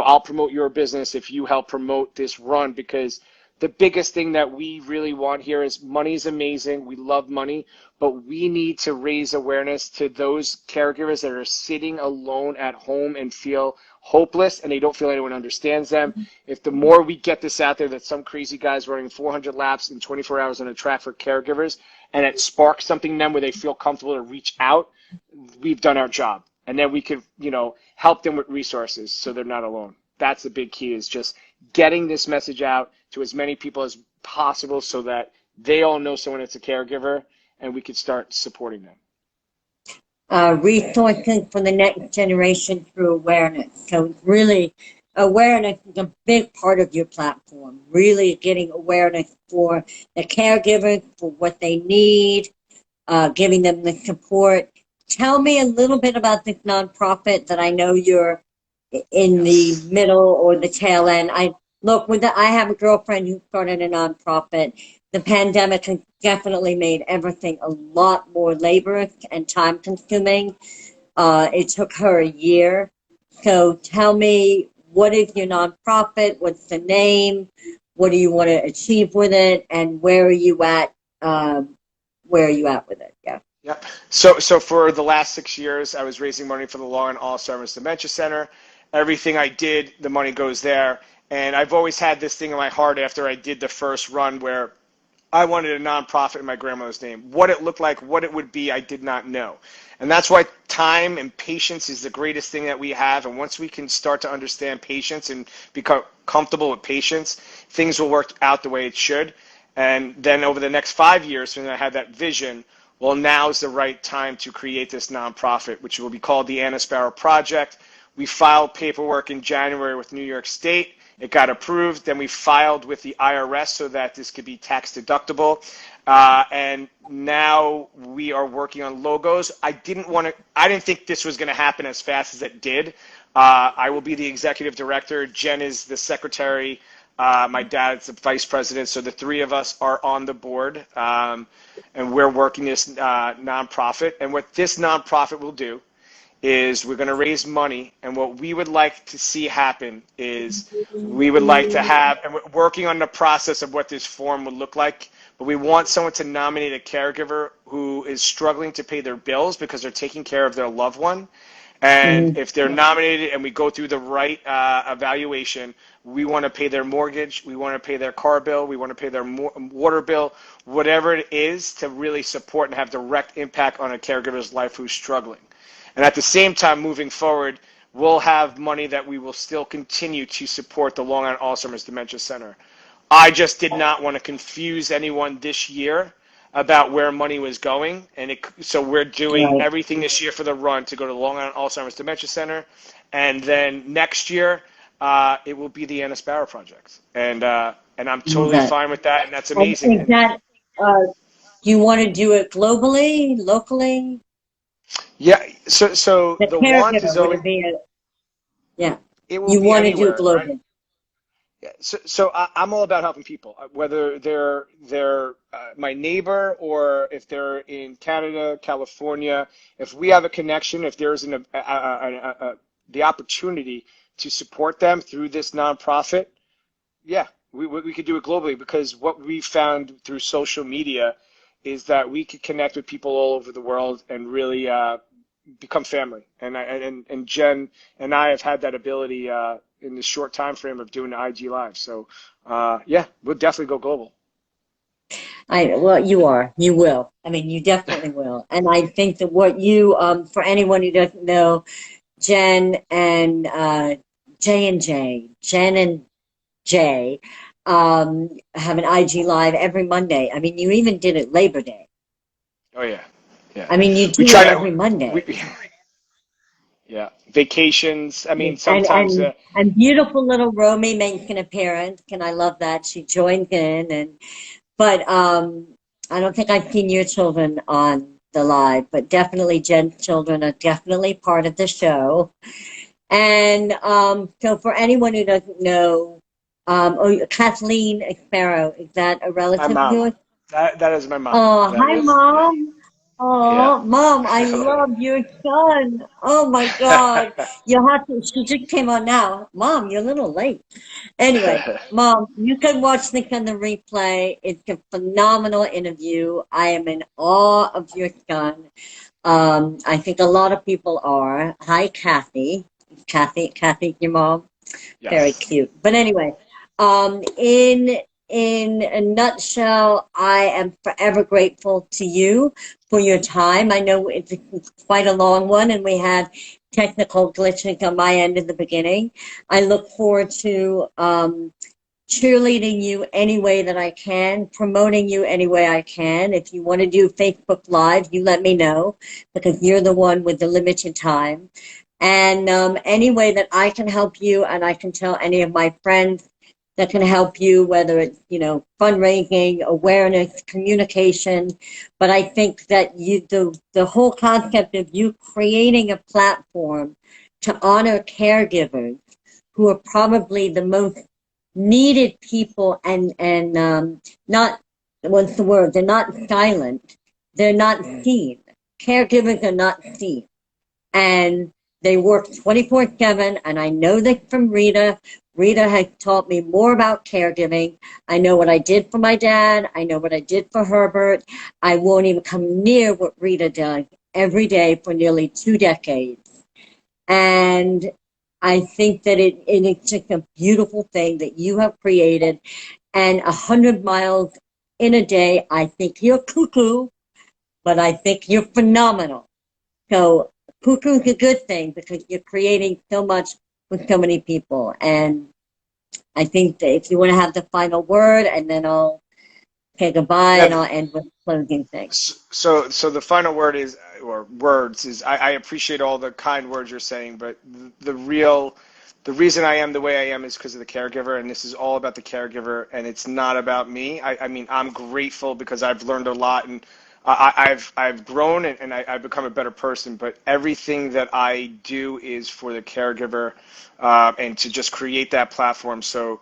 Speaker 2: I'll promote your business if you help promote this run, because the biggest thing that we really want here is money is amazing. We love money, but we need to raise awareness to those caregivers that are sitting alone at home and feel hopeless and they don't feel anyone understands them. If the more we get this out there that some crazy guy's running 400 laps in 24 hours on a track for caregivers, and it sparks something in them where they feel comfortable to reach out, we've done our job. And then we could, help them with resources so they're not alone. That's the big key, is just getting this message out to as many people as possible so that they all know someone that's a caregiver and we could start supporting them.
Speaker 1: Resources for the next generation through awareness. So really, awareness is a big part of your platform. Really getting awareness for the caregivers, for what they need, giving them the support. Tell me a little bit about this nonprofit that I know you're in the
Speaker 2: Yes.
Speaker 1: middle or the tail end. I have a girlfriend who started a nonprofit. The pandemic has definitely made everything a lot more laborious and time consuming. It took her a year. So tell me, what is your nonprofit? What's the name? What do you want to achieve with it? And where are you at? Where are you at with it? Yeah.
Speaker 2: Yep. So for the last 6 years, I was raising money for the Long and Alzheimer's Dementia Center. Everything I did, the money goes there. And I've always had this thing in my heart after I did the first run where I wanted a nonprofit in my grandmother's name. What it looked like, what it would be, I did not know. And that's why time and patience is the greatest thing that we have. And once we can start to understand patience and become comfortable with patience, things will work out the way it should. And then over the next 5 years, when I had that vision, well, now is the right time to create this nonprofit, which will be called the Asparro Project. We filed paperwork in January with New York State. It got approved. Then we filed with the IRS so that this could be tax deductible. And now we are working on logos. I didn't think this was going to happen as fast as it did. I will be the executive director. Jen is the secretary. My dad's the vice president. So the three of us are on the board. And we're working this nonprofit. And what this nonprofit will do is we're going to raise money, and what we would like to see happen is we would like to have, and we're working on the process of what this form would look like, but we want someone to nominate a caregiver who is struggling to pay their bills because they're taking care of their loved one. And
Speaker 1: Mm-hmm.
Speaker 2: if they're nominated and we go through the right evaluation, we want to pay their mortgage, we want to pay their car bill, we want to pay their water bill, whatever it is, to really support and have direct impact on a caregiver's life who's struggling. And at the same time, moving forward, we'll have money that we will still continue to support the Long Island Alzheimer's Dementia Center. I just did not want to confuse anyone this year about where money was going, and so we're doing
Speaker 1: Right.
Speaker 2: everything this year for the run to go to the Long Island Alzheimer's Dementia Center, and then next year it will be the Asparro Project, and I'm totally
Speaker 1: Okay.
Speaker 2: fine with that, and that's
Speaker 1: And
Speaker 2: amazing.
Speaker 1: is that, do you want to do it globally, locally?
Speaker 2: Yeah, so
Speaker 1: The
Speaker 2: the want is
Speaker 1: caregiver, would it
Speaker 2: always,
Speaker 1: be yeah.
Speaker 2: it will
Speaker 1: You
Speaker 2: be
Speaker 1: want to do it
Speaker 2: anywhere, right?
Speaker 1: globally.
Speaker 2: Yeah, so I'm all about helping people, whether they're my neighbor or if they're in Canada, California. If we have a connection, if there's the opportunity to support them through this nonprofit, yeah, we could do it globally, because what we found through social media is that we could connect with people all over the world and really become family. And Jen and I have had that ability in this short time frame of doing the IG live. So yeah, we'll definitely go global.
Speaker 1: Well, you are. You will. I mean, you definitely will. And I think that what you, for anyone who doesn't know, Jen and Jen and Jay, have an IG live every Monday. I mean, you even did it Labor Day.
Speaker 2: Oh yeah, yeah.
Speaker 1: I mean, you
Speaker 2: We
Speaker 1: do
Speaker 2: try
Speaker 1: it
Speaker 2: to.
Speaker 1: every Monday.
Speaker 2: We, yeah, vacations. I mean,
Speaker 1: And
Speaker 2: sometimes.
Speaker 1: beautiful little Romy makes an appearance, and I love that she joins in. But I don't think I've seen your children on the live, but definitely Jen's children are definitely part of the show. And so for anyone who doesn't know, Kathleen Asparro, is that a
Speaker 2: My
Speaker 1: relative of
Speaker 2: mom.
Speaker 1: yours?
Speaker 2: That is my mom.
Speaker 1: Oh,
Speaker 2: That
Speaker 1: hi,
Speaker 2: is. Yeah.
Speaker 1: Mom.
Speaker 2: Yeah.
Speaker 1: Oh, Mom, I love your son. Oh my God. You'll have to, she just came on now. Mom, you're a little late. Anyway, Mom, you can watch this on the replay. It's a phenomenal interview. I am in awe of your son. I think a lot of people are. Hi, Kathy. Kathy, your mom. Very
Speaker 2: Yes.
Speaker 1: cute. But anyway, in a nutshell, I am forever grateful to you for your time. I know it's quite a long one, and we had technical glitches on my end in the beginning. I look forward to cheerleading you any way that I can, promoting you any way I can. If you want to do Facebook Live, you let me know because you're the one with the limited time. And any way that I can help you and I can tell any of my friends that can help you, whether it's, fundraising, awareness, communication. But I think that the whole concept of you creating a platform to honor caregivers who are probably the most needed people and not, what's the word? They're not silent. They're not seen. Caregivers are not seen. And they work 24/7. And I know that from Rita. Rita has taught me more about caregiving. I know what I did for my dad. I know what I did for Herbert. I won't even come near what Rita does every day for nearly 2 decades. And I think that it's just a beautiful thing that you have created. And 100 miles in a day, I think you're cuckoo, but I think you're phenomenal. So cuckoo is a good thing because you're creating so much with so many people. And I think that if you want to have the final word, and then I'll say goodbye
Speaker 2: Yeah.
Speaker 1: and I'll end with closing things.
Speaker 2: So the final word is, or words is, I appreciate all the kind words you're saying, but the reason I am the way I am is because of the caregiver, and this is all about the caregiver, and it's not about me. I mean, I'm grateful because I've learned a lot, and I've grown, and I've become a better person. But everything that I do is for the caregiver, and to just create that platform. So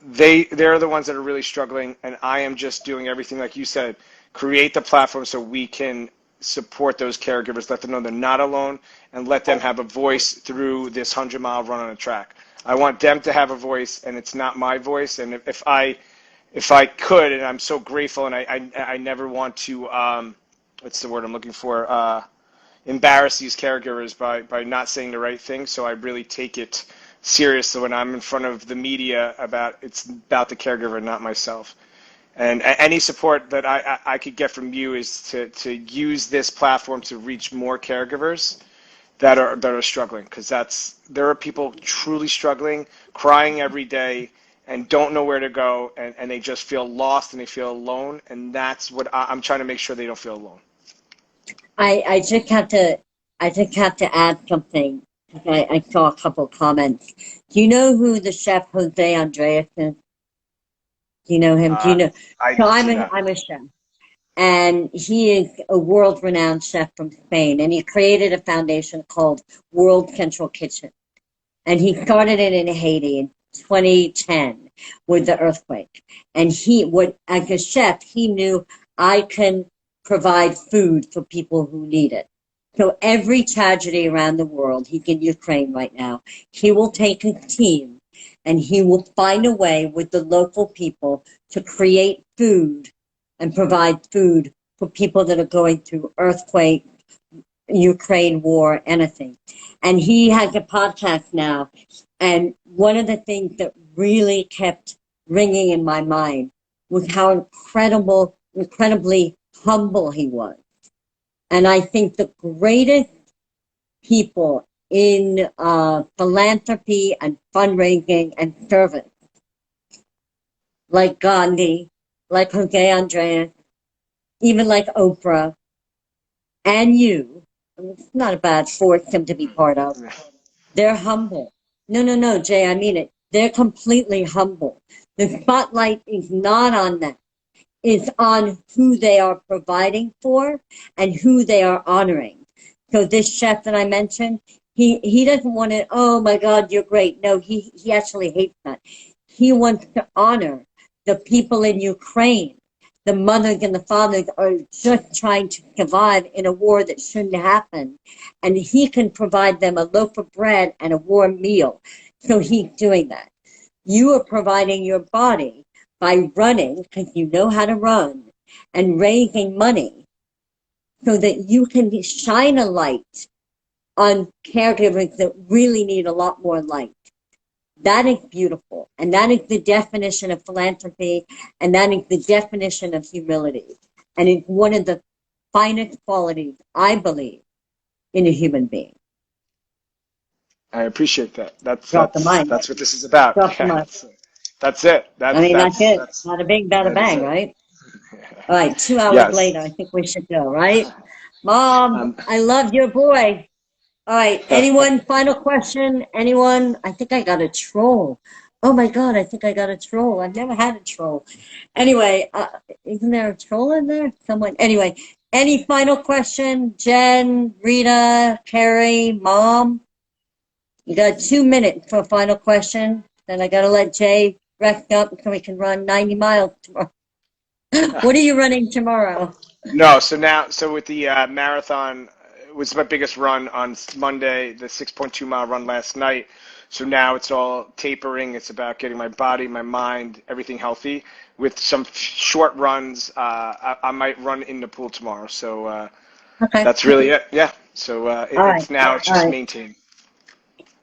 Speaker 2: they're the ones that are really struggling, and I am just doing everything like you said, create the platform so we can support those caregivers, let them know they're not alone, and let them have a voice through this 100-mile run on a track. I want them to have a voice, and it's not my voice. And if I could, and I'm so grateful, and I never want to, what's the word I'm looking for? Embarrass these caregivers by not saying the right thing. So I really take it seriously when I'm in front of the media it's about the caregiver, not myself. And any support that I could get from you is to use this platform to reach more caregivers that are struggling, because there are people truly struggling, crying every day, and don't know where to go, and they just feel lost and they feel alone, and that's what I'm trying to make sure they don't feel alone.
Speaker 1: I just have to add something. I saw a couple of comments. Do you know who the chef Jose Andres is? Do you know him? Do you
Speaker 2: Uh,
Speaker 1: know?
Speaker 2: I
Speaker 1: So
Speaker 2: do not.
Speaker 1: I'm a chef, and he is a world-renowned chef from Spain, and he created a foundation called World Central Kitchen, and he started it in Haiti in 2010 with the earthquake. And as a chef, he knew I can provide food for people who need it. So every tragedy around the world, he's in Ukraine right now, he will take his team and he will find a way with the local people to create food and provide food for people that are going through earthquake, Ukraine war, anything. And he has a podcast now. And one of the things that really kept ringing in my mind was how incredible incredibly humble he was. And I think the greatest people in philanthropy and fundraising and service, like Gandhi, like Jose Andres, even like Oprah, and you, it's not a bad foursome to be part of, they're humble. No, no, no, Jay, I mean it. They're completely humble. The spotlight is not on them. It's on who they are providing for and who they are honoring. So this chef that I mentioned, he doesn't want to, oh my God, you're great. No, he actually hates that. He wants to honor the people in Ukraine. The mothers and the fathers are just trying to survive in a war that shouldn't happen. And he can provide them a loaf of bread and a warm meal. So he's doing that. You are providing your body by running, because you know how to run, and raising money so that you can shine a light on caregivers that really need a lot more light. That is beautiful. And that is the definition of philanthropy. And that is the definition of humility. And it's one of the finest qualities, I believe, in a human being.
Speaker 2: I appreciate that.
Speaker 1: Drop the mic.
Speaker 2: That's what this is about.
Speaker 1: Drop the mic.
Speaker 2: That's it.
Speaker 1: I mean, that's it. Bada bing, bada
Speaker 2: That is
Speaker 1: bang,
Speaker 2: it.
Speaker 1: right? All right, 2 hours
Speaker 2: Yes.
Speaker 1: later, I think we should go, right? Mom, I love your boy. All right, anyone, final question? Anyone? I think I got a troll. Oh my God, I think I got a troll. I've never had a troll. Anyway, isn't there a troll in there? Someone. Anyway, any final question? Jen, Rita, Carrie, Mom? You got 2 minutes for a final question. Then I got to let Jay rest up so we can run 90 miles tomorrow. What are you running tomorrow?
Speaker 2: No, so with the marathon, it was my biggest run on Monday, the 6.2 mile run last night. So now it's all tapering. It's about getting my body, my mind, everything healthy. With some short runs, I might run in the pool tomorrow. So
Speaker 1: Okay.
Speaker 2: that's really it. Yeah. So it's just
Speaker 1: right.
Speaker 2: maintain.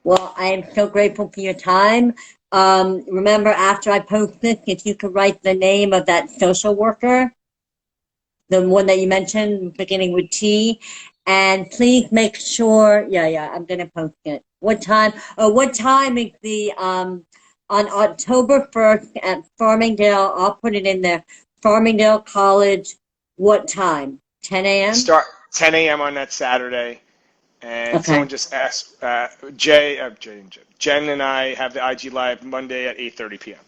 Speaker 1: Well, I am so grateful for your time. Remember, after I post this, if you could write the name of that social worker, the one that you mentioned, beginning with T, and please make sure. Yeah, I'm gonna post it. What time? What time is the on October 1st at Farmingdale? I'll put it in there. Farmingdale College. What time? 10 a.m.
Speaker 2: Start 10 a.m. on that Saturday. And
Speaker 1: Okay.
Speaker 2: someone just asked, Jen and I have the IG Live Monday at 8:30 p.m.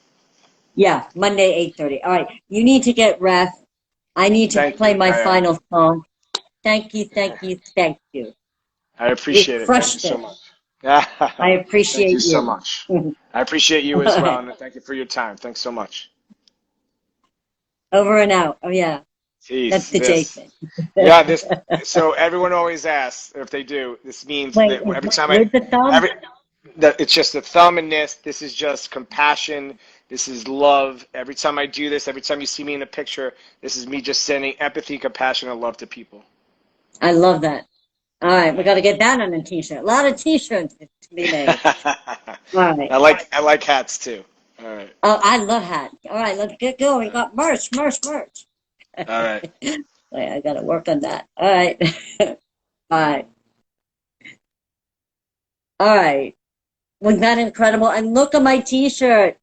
Speaker 1: Yeah, Monday 8:30. All right. You need to get rest. I need to
Speaker 2: Thank
Speaker 1: play
Speaker 2: you.
Speaker 1: my final song. Thank you, thank you, thank you.
Speaker 2: I
Speaker 1: You
Speaker 2: appreciate it. Thank you
Speaker 1: crushed
Speaker 2: so
Speaker 1: it.
Speaker 2: much.
Speaker 1: I
Speaker 2: Thank you
Speaker 1: appreciate
Speaker 2: so
Speaker 1: you.
Speaker 2: much. I appreciate you as well, and thank you for your time. Thanks so much.
Speaker 1: Over and out. Oh yeah, that's
Speaker 2: Jeez,
Speaker 1: the Jason.
Speaker 2: yeah, this. So everyone always asks if they do. This means
Speaker 1: Wait,
Speaker 2: that every time
Speaker 1: with the thumb?
Speaker 2: that it's just the thumb in this. This is just compassion. This is love. Every time I do this, every time you see me in a picture, this is me just sending empathy, compassion, and love to people.
Speaker 1: I love that. All right, we got to get that on a t-shirt. A lot of t-shirts to be made. All right.
Speaker 2: I like hats too. All right.
Speaker 1: Oh, I love hats. All right, let's get going. We got merch.
Speaker 2: All right.
Speaker 1: Wait, I got to work on that. All right. All right. All right. Was that incredible? And look at my t-shirt.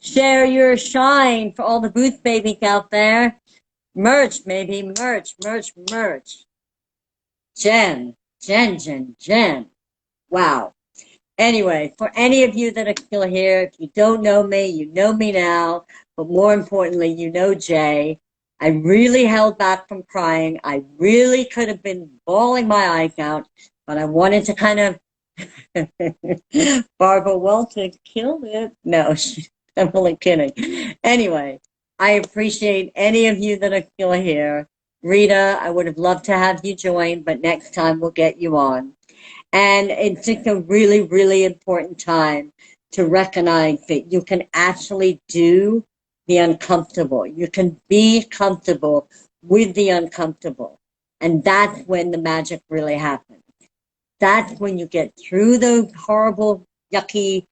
Speaker 1: Share your shine for all the booth babies out there. Merch, maybe. Merch. Jen. Wow. Anyway, for any of you that are still here, if you don't know me, you know me now. But more importantly, you know Jay. I really held back from crying. I really could have been bawling my eyes out, but I wanted to kind of. Barbara Walters killed it. No, I'm only kidding. Anyway, I appreciate any of you that are still here. Rita, I would have loved to have you join, but next time we'll get you on. And it's just a really, really important time to recognize that you can actually do the uncomfortable. You can be comfortable with the uncomfortable. And that's when the magic really happens. That's when you get through those horrible, yucky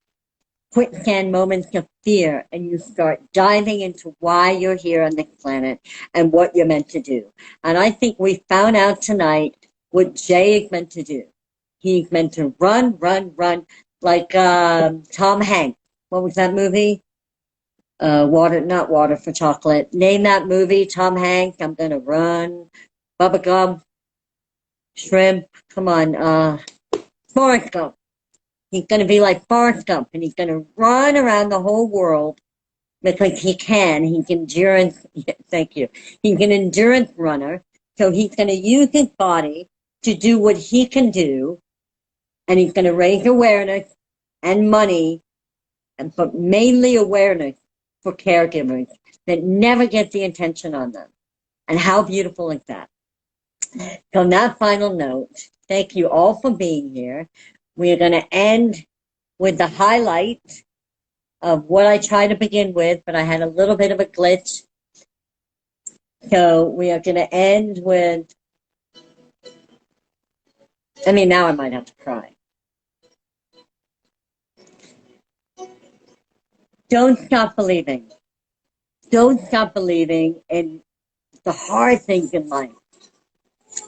Speaker 1: quicksand moments of fear, and you start diving into why you're here on this planet and what you're meant to do. And I think we found out tonight what Jay is meant to do. He's meant to run, run, run, like Tom Hanks. What was that movie? Not Water for Chocolate. Name that movie, Tom Hanks. I'm gonna run. Bubba Gum, Shrimp. Come on, Forrest Gump. He's going to be like Forrest Gump, and he's going to run around the whole world because he can. He's endurance. Thank you. He's an endurance runner, so he's going to use his body to do what he can do, and he's going to raise awareness and money, but mainly awareness for caregivers that never get the attention on them. And how beautiful is that? So on that final note, thank you all for being here. We are going to end with the highlight of what I tried to begin with, but I had a little bit of a glitch. So we are going to end with, now I might have to cry. Don't stop believing. Don't stop believing in the hard things in life,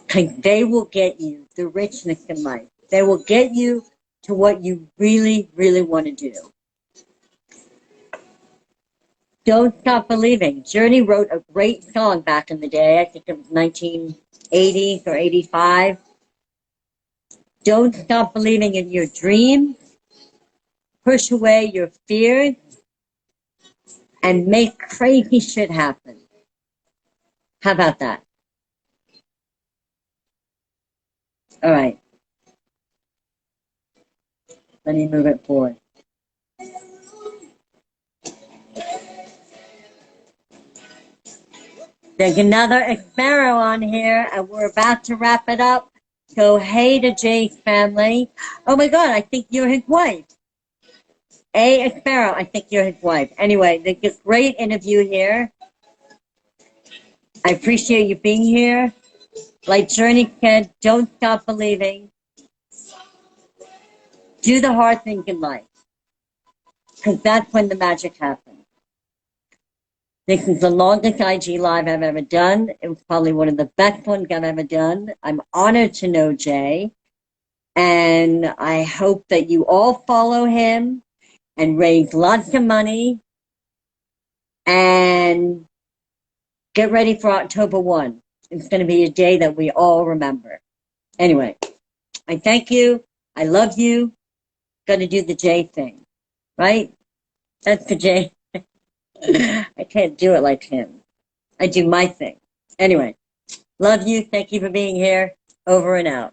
Speaker 1: because they will get you the richness in life. They will get you to what you really, really want to do. Don't stop believing. Journey wrote a great song back in the day. I think it was 1980 or 85. Don't stop believing in your dreams. Push away your fears and make crazy shit happen. How about that? All right. Let me move it forward. There's another Asparro on here, and we're about to wrap it up. So, hey to Jay's family. Oh my God, I think you're his wife. Asparro, I think you're his wife. Anyway, there's a great interview here. I appreciate you being here. Like Journey said, don't stop believing. Do the hard things in life, because that's when the magic happens. This is the longest IG live I've ever done. It was probably one of the best ones I've ever done. I'm honored to know Jay, and I hope that you all follow him and raise lots of money and get ready for October 1. It's going to be a day that we all remember. Anyway, I thank you. I love you. Got to do the J thing, right? That's the J. I can't do it like him. I do my thing. Anyway, love you. Thank you for being here. Over and out.